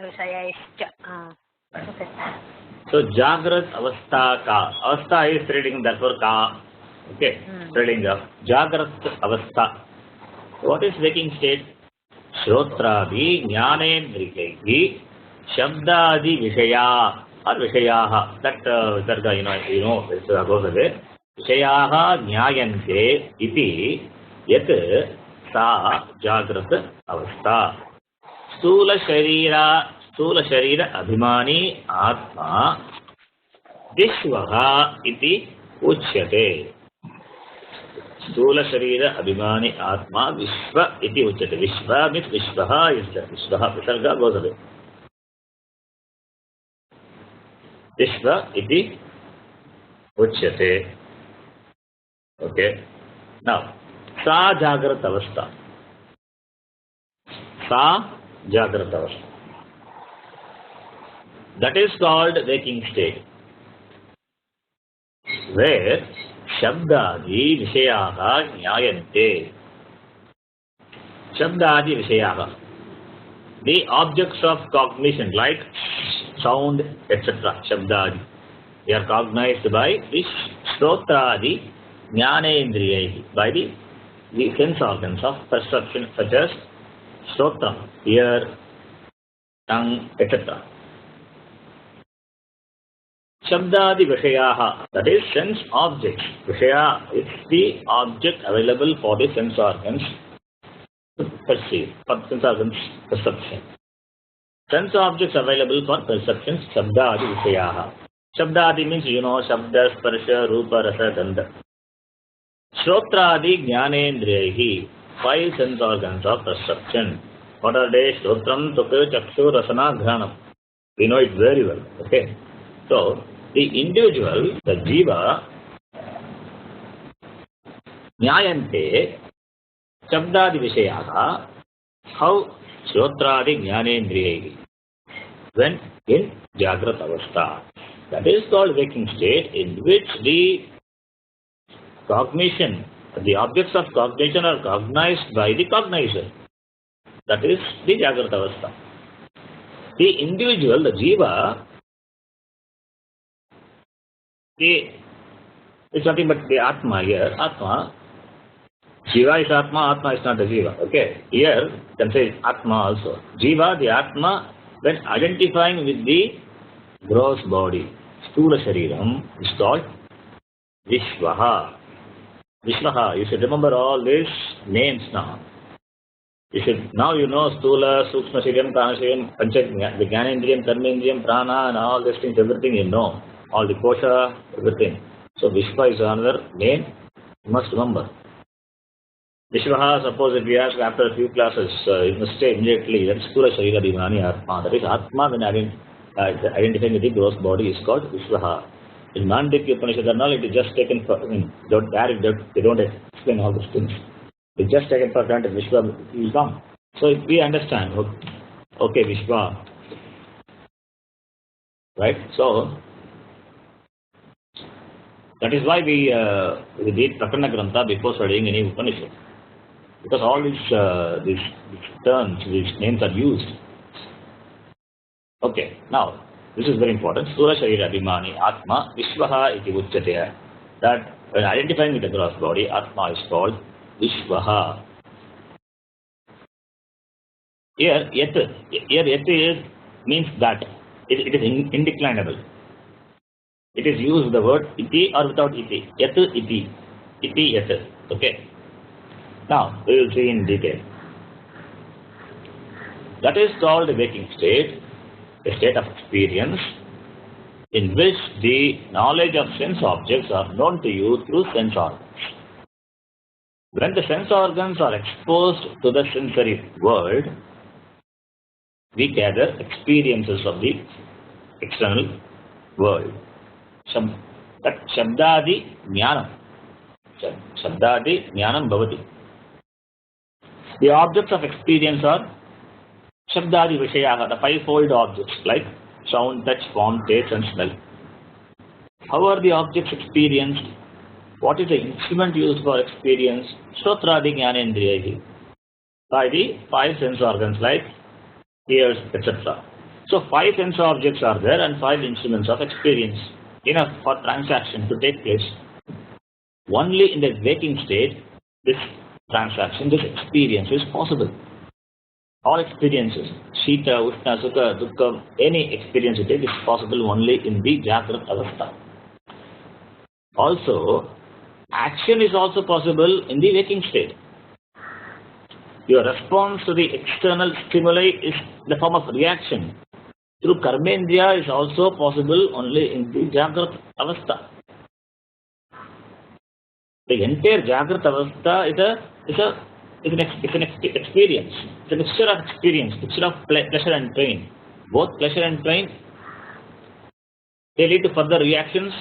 Vishayaischa. Okay. So, Jagrat Avastha ka. Avastha is reading therefore ka. Okay. Reading up. Jagrat Avastha. What is waking state? Shrotradi jnanendriyaihi shabdadi vishaya or vishayaha. That Visarga, it goes away. Vishayaha jnayante iti yat sa jagrat avastha. Stula Sharira Abhimani Atma Vishvaha iti Uchyate. Stula Sharira Abhimani Atma Vishva iti Uchyate. Vishva means Vishvaha is there. Vishvaha, Visarga goes away. Vishva iti Uchyate. Okay. Now, Sa Jagrat Avastha. Sa Jagrat Avastha. That is called waking state, where Shabdadi Vishayaha Nyayante. Shabdadi Vishayaha. The objects of cognition like sound, etc. Shabdadi. They are cognized by the Shrotradi Jnanendriyaihi, by the sense organs of perception such as Shrotra, ear, tongue, etc. Shabdadi Vishayaha, that is sense objects. Vishaya is the object available for the sense organs to perceive, for sense organs perception. Sense objects available for perception, Shabdadi Vishayaha. Shabdadi means, Shabda, Sparsha, Rupa, Rasa, Gandha. Shrotradi Jnanendriyaihi, 5 sense organs of perception. What are they? Shrotram, Tukha, Chakshu, Rasana, Ghanam. We know it very well. Okay. So, the individual, the jiva, Nyayante, Shabdadi Vishayaha, how Shrotradi Jnanendriyaihi, when in Jagrat Avastha. That is called waking state, in which the cognition, the objects of cognition are cognized by the cognizer. That is the Jagrat Avastha. The individual, the jiva, it's nothing but the Atma here. Atma Jiva is Atma, Atma is not the Jiva. Okay. Here, you can say Atma also. Jiva, the Atma, when identifying with the gross body, Sthula Shariram, is called Vishvaha. Vishvaha, you should remember all these names now. Now you know Sthula, Sukshma Shariram, Prana Shariram, the Jnanendriyam, Karmendriyam, Prana, and all these things, everything you know. All the kosha, everything. So Vishva is another name you must remember. Vishvaha, suppose if we ask after a few classes, you must say immediately that Sthula Sharira Dimani Atma. That is Atma when identifying with the gross body is called Vishvaha. In Mandikya Upanishad and all, it is just taken for, they don't explain all these things. It's just taken for granted, Vishva will come. So if we understand, okay, Vishva, right? So, that is why we read Prakarana Grantha before studying any Upanishad. Because all these terms, these names are used. Okay, now, this is very important. Sthula Sharira Abhimani Atma Vishvaha iti uchyate. That when identifying with the gross body, Atma is called Vishvaha. Here, yet means that. It is indeclinable. It is used the word iti or without iti. Yat iti. Iti yat. Okay. Now, we will see in detail. That is called a waking state, a state of experience in which the knowledge of sense objects are known to you through sense organs. When the sense organs are exposed to the sensory world, we gather experiences of the external world. That Shabdadi Jnanam. Shabdadi Jnanam Bhavati. The objects of experience are Shabdadi Vishayaha, the fivefold objects like sound, touch, form, taste, and smell. How are the objects experienced? What is the instrument used for experience? Shrotradi Jnanendriyahi. By the five sense organs like ears, etc. So, five sense objects are there and five instruments of experience. Enough for transaction to take place. Only in the waking state, this transaction, this experience is possible. All experiences, Shita, Ushna, Sukha, Dukkha, any experience it is possible only in the Jagrat Avastha. Also, action is also possible in the waking state. Your response to the external stimuli is the form of reaction. Through Karmendriya is also possible only in the Jagrat Avastha. The entire Jagrat Avastha is an experience. It's a mixture of experience, mixture of pleasure and pain. Both pleasure and pain, they lead to further reactions,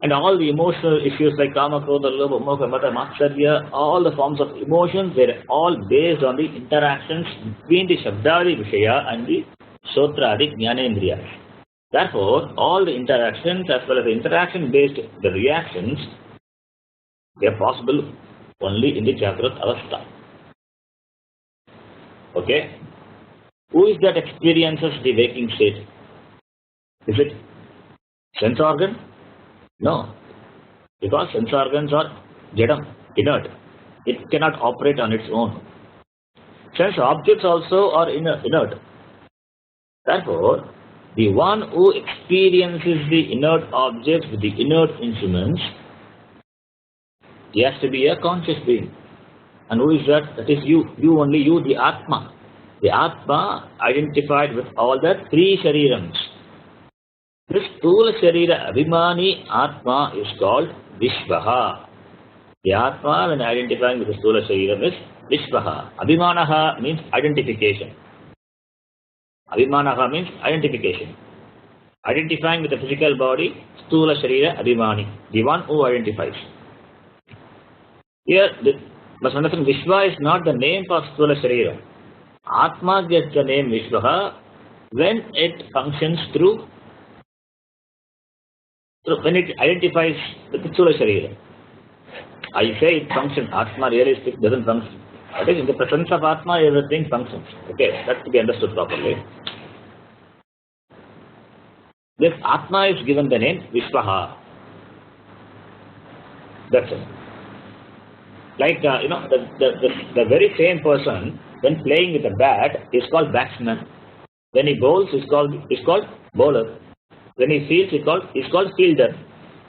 and all the emotional issues like Kama, Krodha, Lobha, Moha, Mata, Matsarya, all the forms of emotions, they're all based on the interactions between the Shabdadi Vishaya and the Shotradi Jnanendriyas. Therefore, all the interactions as well as the interaction-based the reactions, they are possible only in the Jagrat Avastha. Okay? Who is that experiences the waking state? Is it sense organ? No. Because sense organs are jadam, inert. It cannot operate on its own. Sense objects also are inert. Therefore, the one who experiences the inert objects with the inert instruments, he has to be a conscious being. And who is that? That is you. You only, you, the Atma. The Atma identified with all the three Sharirams. This Sthula Sharira Abhimani Atma is called Vishvaha. The Atma, when identifying with the Sthula Shariram, is Vishvaha. Abhimanaha means identification. Abhimanaha means identification. Identifying with the physical body, Sthula Sharira Abhimani, the one who identifies. Here, must understand, Vishva is not the name for Sthula Sharira. Atma gets the name Vishvaha when it functions through when it identifies with the Sthula Sharira. I say it functions. Atma really doesn't function. That is, in the presence of Atma, everything functions. Okay, that's to be understood properly. This Atma is given the name Vishvaha. That's it. Like the very same person when playing with a bat is called batsman. When he bowls, is called bowler. When he fields, is called fielder.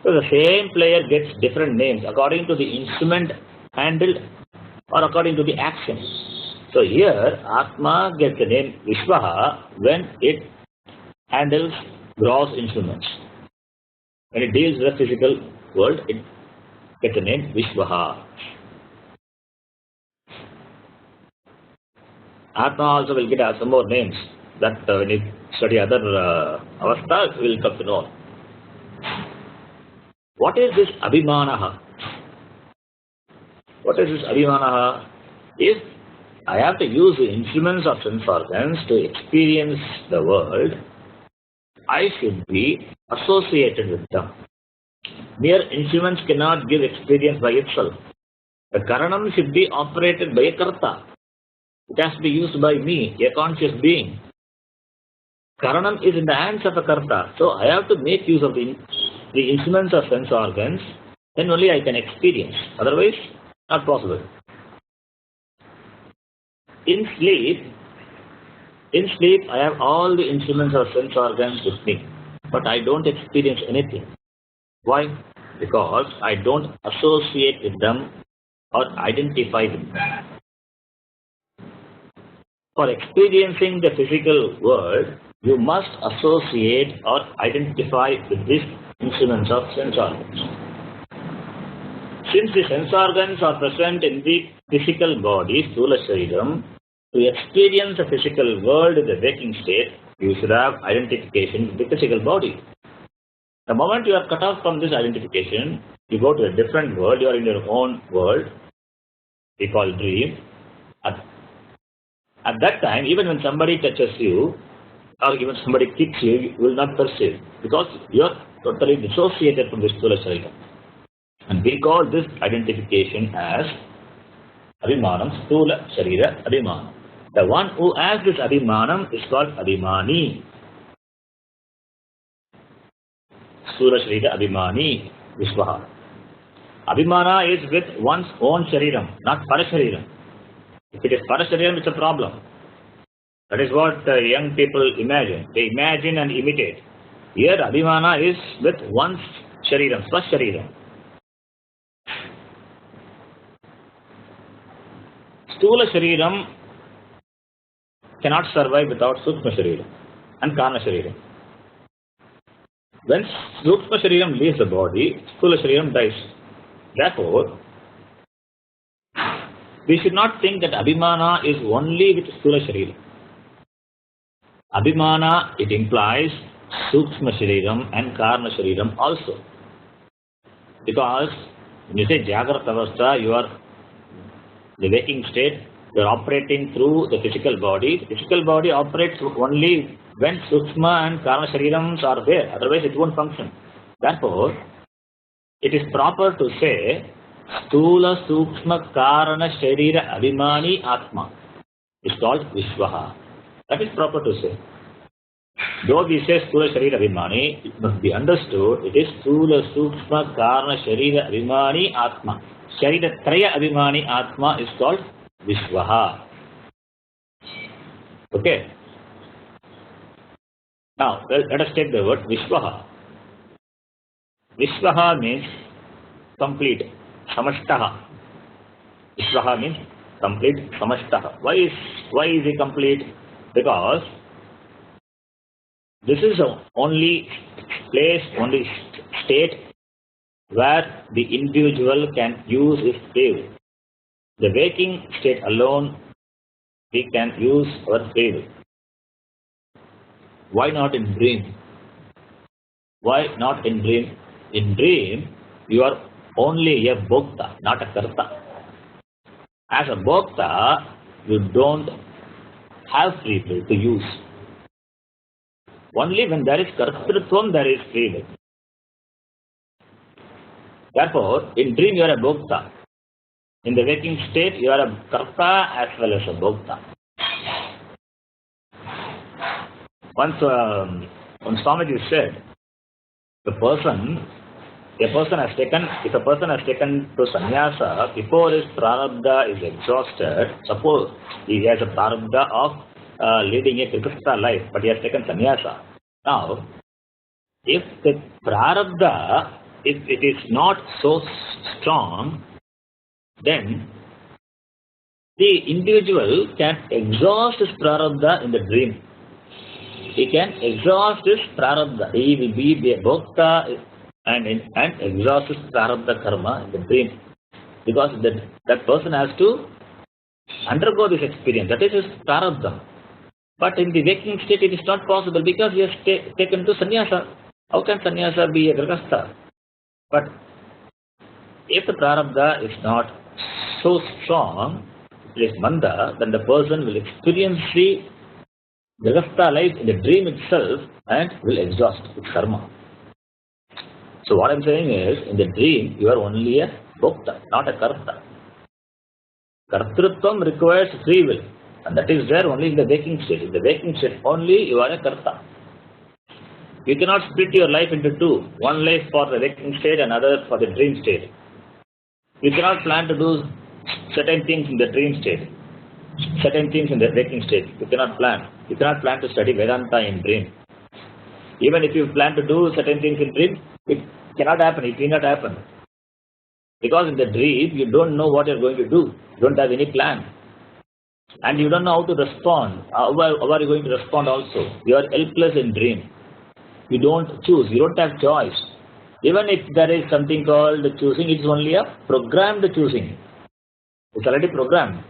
So the same player gets different names according to the instrument handled or according to the action. So here Atma gets the name Vishwaha when it handles gross instruments. When it deals with the physical world, it gets the name Vishwaha. Atma also will get some more names that when you study other avasthas, we will come to know. What is this Abhimanaha? What is this Abhimanaha? If I have to use the instruments of sense organs to experience the world, I should be associated with them. Mere instruments cannot give experience by itself. The Karanam should be operated by a Karta. It has to be used by me, a conscious being. Karanam is in the hands of a Karta. So I have to make use of the instruments of sense organs, then only I can experience. Otherwise, not possible. In sleep, I have all the instruments of sense organs with me, but I don't experience anything. Why? Because I don't associate with them or identify with them. For experiencing the physical world, you must associate or identify with these instruments of sense organs. Since the sense organs are present in the physical body, Sthula Shariram, to experience the physical world in the waking state, you should have identification with the physical body. The moment you are cut off from this identification, you go to a different world, you are in your own world, we call dream. At that time, even when somebody touches you, or even somebody kicks you, you will not perceive, because you are totally dissociated from this Sthula Shariram. And we call this identification as Abhimanam, Sthula Sharira Abhimanam. The one who has this Abhimanam is called Abhimani. Sthula Sharira Abhimani Vishwaha. Abhimana is with one's own Shariram, not Parashariram. If it is Parashariram, it's a problem. That is what young people imagine. They imagine and imitate. Here, Abhimana is with one's Shariram, Swashariram. Sthula Shariram cannot survive without Sukshma Shariram and Karna Shariram. When Sukshma Shariram leaves the body, Sthula Shariram dies. Therefore, we should not think that Abhimana is only with Sthula Shariram. Abhimana, it implies Sukshma Shariram and Karna Shariram also. Because when you say Jagrata Avastha, you are the waking state, you are operating through the physical body. The physical body operates only when Sukshma and Karna Sharirams are there, otherwise it won't function. Therefore, it is proper to say Sthula Sukshma Karana Sharira Abhimani Atma. It's called Vishwaha. That is proper to say. Though we say Sthula Sharira Abhimani, it must be understood it is Sthula Sukshma Karana Sharira Abhimani Atma. Sharira Traya Abhimani Atma is called Vishwaha. Okay. Now, let us take the word Vishwaha. Vishwaha means complete. Samashtaha. Vishwaha means complete. Samashtaha. Why is he complete? Because this is the only place, only state where the individual can use his free will. The waking state alone, we can use our free will. Why not in dream? Why not in dream? In dream, you are only a bhokta, not a karta. As a bhokta, you don't have free will to use. Only when there is kartrutvam, there is free will. Therefore, in dream you are a bhokta. In the waking state, you are a karta as well as a bhokta. Once Swamiji said, the person if a person has taken to sannyasa before his prarabdha is exhausted, suppose he has a prarabdha of leading a grihastha life, but he has taken sannyasa. Now, if the prarabdha, if it is not so strong, then the individual can exhaust his prarabdha in the dream. He can exhaust his prarabdha. He will be a bhokta and exhaust his prarabdha karma in the dream. Because that person has to undergo this experience. That is his prarabdha. But in the waking state, it is not possible because he has taken to sannyasa. How can sannyasa be a grihastha? But if the prarabdha is not so strong, it is manda, then the person will experience the grihastha life in the dream itself and will exhaust its karma. So what I am saying is, in the dream, you are only a bhokta, not a karta. Kartrutvam requires free will, and that is there only in the waking state. In the waking state only, you are a karta. You cannot split your life into two, one life for the waking state and another for the dream state. You cannot plan to do certain things in the dream state, certain things in the waking state. You cannot plan. You cannot plan to study Vedanta in dream. Even if you plan to do certain things in dream, it cannot happen. It will not happen. Because in the dream, you don't know what you are going to do. You don't have any plan. And you don't know how to respond. How are you going to respond also? You are helpless in dream. You don't choose. You don't have choice. Even if there is something called choosing, it is only a programmed choosing. It's already programmed.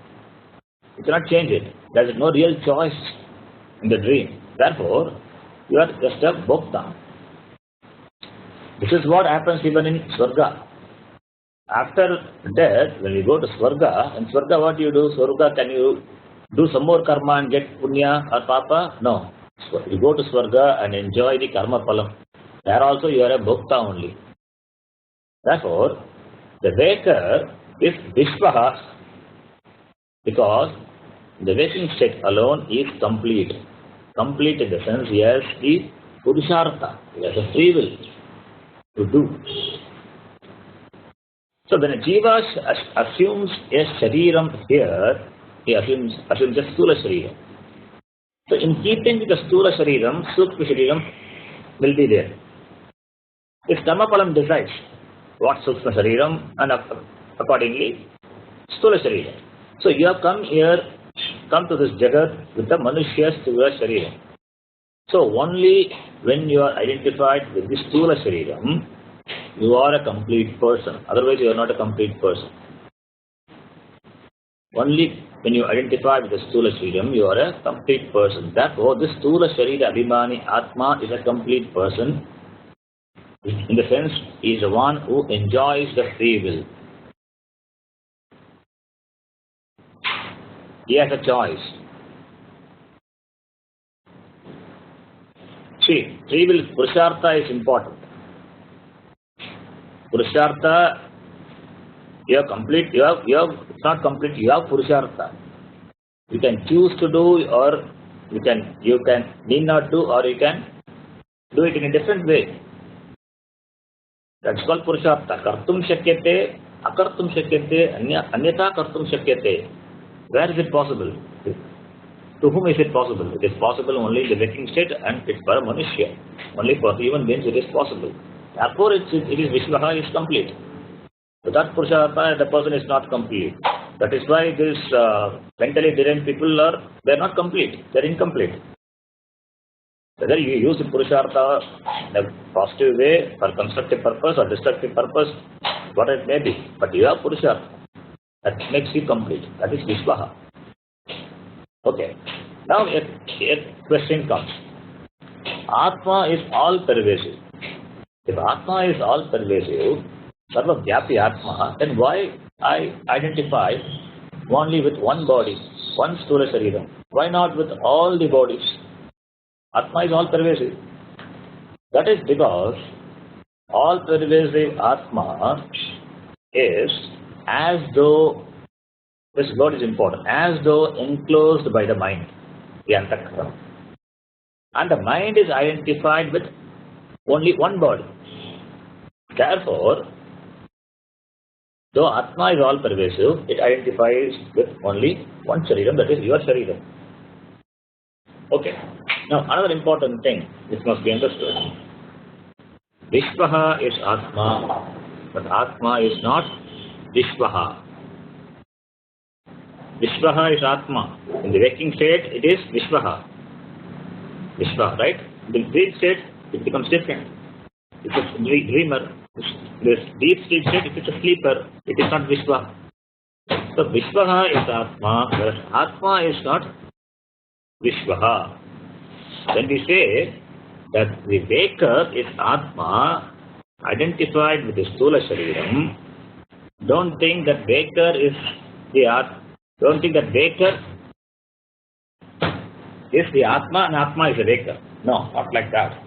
You cannot change it. There is no real choice in the dream. Therefore, you are just a bhokta. This is what happens even in Swarga. After death, when you go to Swarga, in Swarga what do you do? Swarga, can you do some more karma and get punya or papa? No. So you go to Swarga and enjoy the karma phalam. There also you are a bhokta only. Therefore, the waker is Vishwaha because the waking state alone is complete. Complete in the sense he has the Purushartha, he has a free will to do. So when a jiva assumes a shariram here, he assumes a sthula shariram. So in keeping with the sthula shariram, sukshma shariram will be there. If Dhammapalam decides what sukshma shariram and accordingly sthula shariram. So you have come to this jagat with the manushya sthula shariram. So only when you are identified with the sthula shariram, you are a complete person. Otherwise, you are not a complete person. Only when you identify with the Sthula Shariram, you are a complete person. Therefore, this Sthula Sharira Abhimani Atma is a complete person. In the sense, he is the one who enjoys the free will. He has a choice. See, free will, Purushartha is important. Purushartha, you have complete, it's not complete, you have Purushartha. You can choose to do or you can need not do or you can do it in a different way. That's called Purushartha. Kartum shakyate, akartum shakyate, anyata kartum shakyate. Where is it possible? To whom is it possible? It is possible only in the waking state and it's for a manushya. Only for human beings it is possible. Therefore, it is Vishwaha is complete. Without Purushartha, the person is not complete. That is why these mentally deranged people they are not complete. They are incomplete. Whether you use the Purushartha in a positive way for constructive purpose or destructive purpose, what it may be, but you have Purushartha. That makes you complete. That is Vishwaha. Okay. Now a question comes. Atma is all pervasive. If Atma is all pervasive, Sarva Vyapi Atma, then why I identify only with one body, one Sthula Shariram? Why not with all the bodies? Atma is all pervasive. That is because all pervasive Atma is as though, this word is important, as though enclosed by the mind, the Antakara. And the mind is identified with only one body. Therefore, though Atma is all pervasive, it identifies with only one Shariram, that is your Shariram. Okay. Now, another important thing which must be understood. Vishwaha is Atma, but Atma is not Vishwaha. Vishwaha is Atma. In the waking state, it is Vishwaha. Vishwa, right? In the dream state, it becomes different. It's a dreamer. This deep sleep state, if it's a sleeper, it is not Vishwa. So Vishwaha is Atma, whereas Atma is not Vishwaha. When we say that the waker is Atma, identified with the Stula Shariram, don't think that waker is the Atma. Don't think that waker is the Atma and Atma is the waker. No, not like that.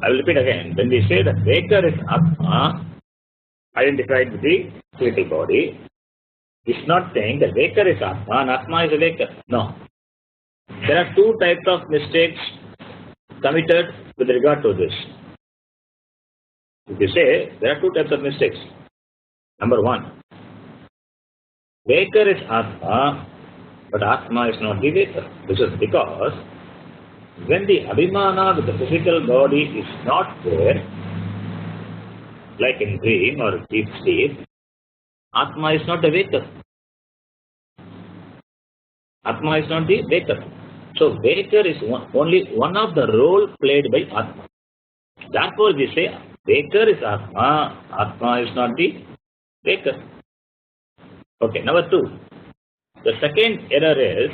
I will repeat again. When we say that waker is Atma, identified with the physical body, it's not saying that waker is Atma and Atma is a waker. No. There are two types of mistakes committed with regard to this. If you say, there are two types of mistakes. Number one, waker is Atma, but Atma is not the waker. This is because when the Abhimana with the physical body is not there, like in dream or deep sleep, Atma is not the waker. Atma is not the waker. So waker is only one of the role played by Atma. Therefore we say waker is Atma, Atma is not the waker. Okay, number two. The second error is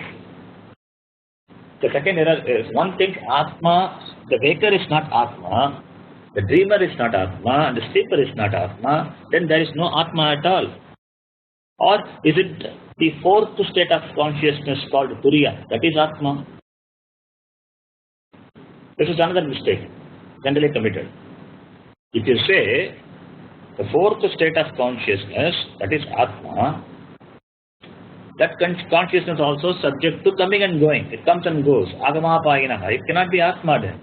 one thing Atma, the waker is not Atma, the dreamer is not Atma, and the sleeper is not Atma, then there is no Atma at all. Or is it the fourth state of consciousness called Turiya, that is Atma? This is another mistake generally committed. If you say the fourth state of consciousness, that is Atma, that consciousness also subject to coming and going. It comes and goes. Agama payinaha. It cannot be Atma then.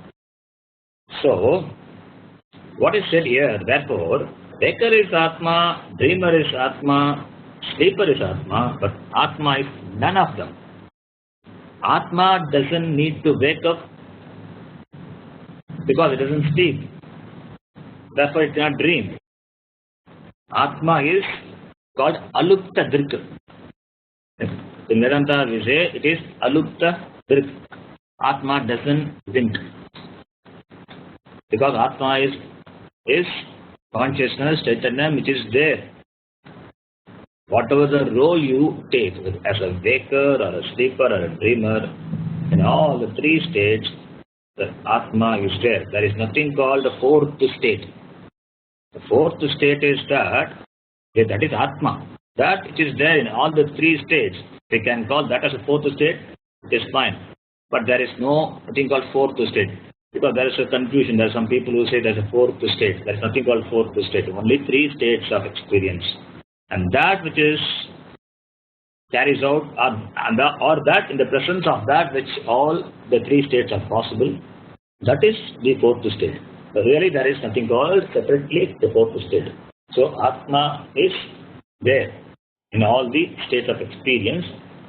So, what is said here, therefore, waker is Atma, dreamer is Atma, sleeper is Atma, but Atma is none of them. Atma doesn't need to wake up because it doesn't sleep. Therefore, it cannot dream. Atma is called alupta drik. In Vedanta, we say it is alupta drik. Atma doesn't wink. Because Atma is consciousness, Chaitanya, which is there. Whatever the role you take as a waker or a sleeper or a dreamer, in all the three states, the Atma is there. There is nothing called the fourth state. The fourth state is that is Atma. That which is there in all the three states, we can call that as a fourth state, it is fine. But there is no nothing called fourth state. Because there is a confusion. There are some people who say there is a fourth state. There is nothing called fourth state. Only three states of experience. And that which is carries out, or that in the presence of that which all the three states are possible, that is the fourth state. But really there is nothing called separately the fourth state. So Atma is there in all the states of experience.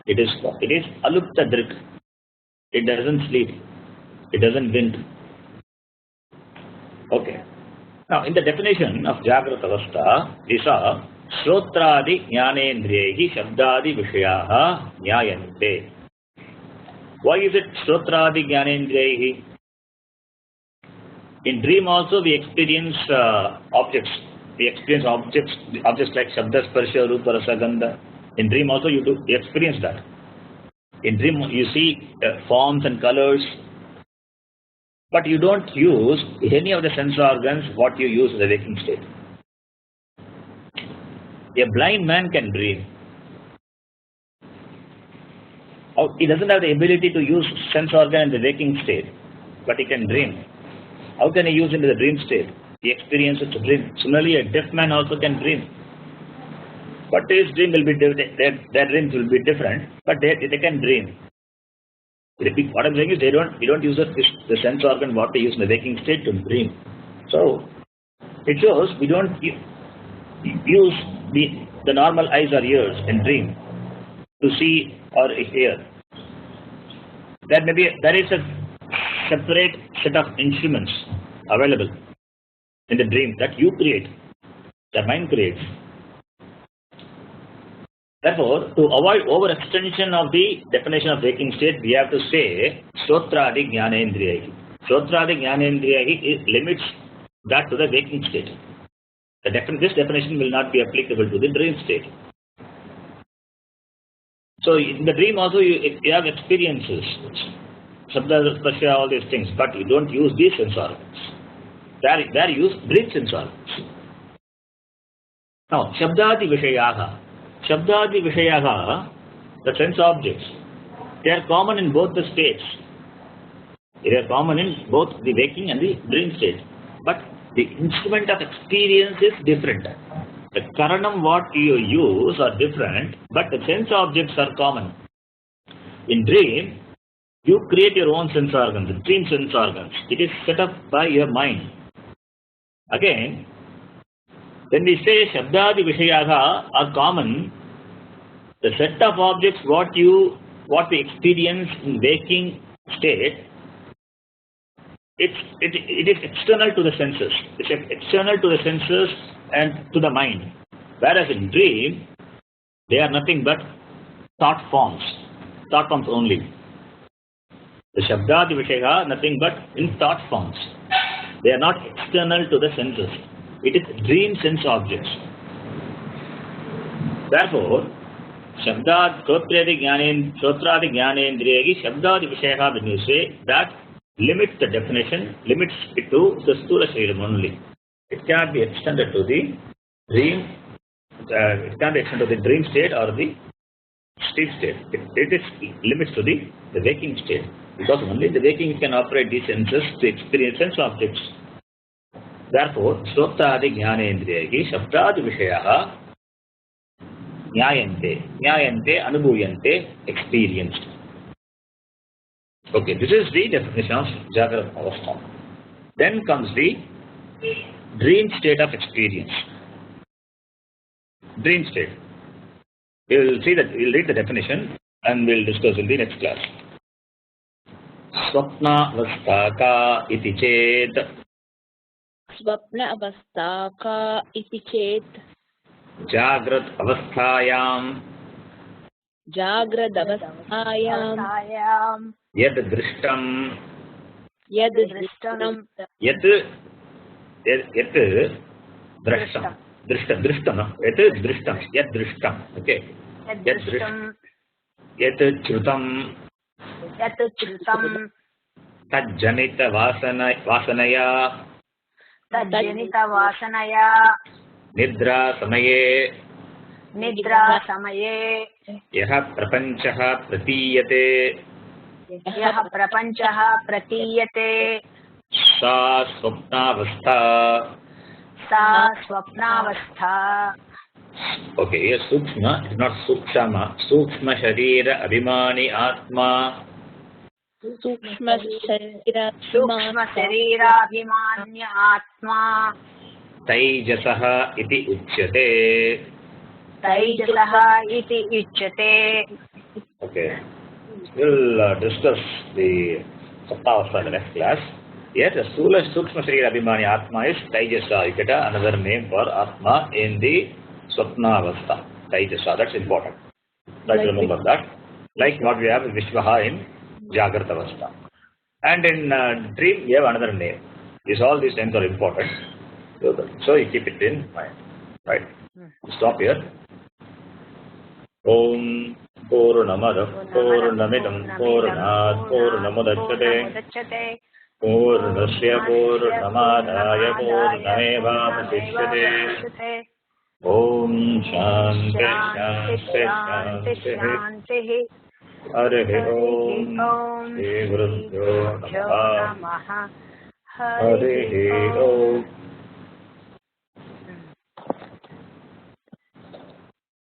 It is alupta drik. It doesn't sleep. It doesn't wink. Okay. Now in the definition of Jagrata Avastha, we saw Shrotradi Jnanendriyehi Shabdadi Vishayaha Nyayante. Why is it Shrotradi Jnanendriyehi? In dream also we experience objects. We experience objects like Shabda, Sparsha, Rupa, Rasa, Gandha. In dream also you experience that. In dream you see forms and colors, but you don't use any of the sense organs what you use in the waking state. A blind man can dream. He doesn't have the ability to use sense organ in the waking state, but he can dream. How can he use it in the dream state? He experiences to dream. Similarly, a deaf man also can dream. But his dream will be their dreams will be different, but they can dream. What I'm saying is we don't use the sense organ what we use in the waking state to dream. So it shows we don't use the normal eyes or ears in dream to see or hear. There is a separate set of instruments available in the dream that you create, the mind creates. Therefore, to avoid overextension of the definition of waking state, we have to say Shrotradi Jnanendriyahi. Shrotradi Jnanendriyahi limits that to the waking state. This definition will not be applicable to the dream state. So in the dream also you have experiences, Shabda, Spasha, all these things, but you don't use these sense organs. There you use breath sense organs. Now, Shabdadi Vishayaha. Shabdadi Vishayaha, the sense objects, they are common in both the states. They are common in both the waking and the dream state. But the instrument of experience is different. The karanam what you use are different, but the sense objects are common. In dream, you create your own sense organs, the dream sense organs. It is set up by your mind. Again, when we say Shabdadi Vishayaha are common, the set of objects what we experience in waking state, it is external to the senses. It's external to the senses and to the mind. Whereas in dream, they are nothing but thought forms only. The Shabdadi Vishayaha nothing but in thought forms. They are not external to the senses. It is dream sense objects. Therefore, Shotradi Jnanendriyahi Shabdadi Vishayaha, when you say that, limits the definition, limits it to the Sthula Shariram only. It cannot be extended to the dream. It cannot be extended to the dream state or the sleep state. It is limits to the waking state, because only the waking you can operate these senses to experience sense objects. Therefore, Shrotadi Jnanendriyahi Shabdadi Vishayaha Nyayante, Anubhuyante, experienced. Okay, this is the definition of Jagrat Avastha. Then comes the dream state of experience. Dream state. We will see that, we will read the definition and we will discuss in the next class. Swapna avasthaka iti chet. Swapna avasthaka iti chet. Jagrat avasthayam. Jagrat avasthayam. Yad drishtam. Yad drishtam. Yad drishtam. Drishtam. Yad drishtam. Okay. Yad drishtam. Yad chrutam. Yat chrutam. Tajjanita vasanaya. Tajjanita vasanaya. Nidra samaye. Nidra samaye. Yaha prapanchaha pratiyate. Yaha prapanchaha pratiyate. Sa swapnavastha. Sa swapnavastha. Okay, here Sukshma is not Sukshama. Sukshma Sharira Abhimani Atma. Sukshma Sharira Abhimanya Atma. Taijasaha iti uchyate. Taijasaha iti uchyate. Okay, we'll discuss the Saptavastha in the next class. Yes, the Sukshma Sharira Abhimani Atma is Taijasa. You get another name for Atma in the Swapnavastha, Taijasa, that's important. Try to remember that. Like what we have in Vishwaha in Jagrata Avastha. And in dream, we have another name. All these names are important. So you keep it in mind. Right. Stop here. Om Purnamada Purnamidam Purnat Purnamudachyate Purnasya Purnamadaya Purnamevavasishyate. Om Shanti Shanti. Hare Om Shri Gurubhyo Namaha. Hare Om.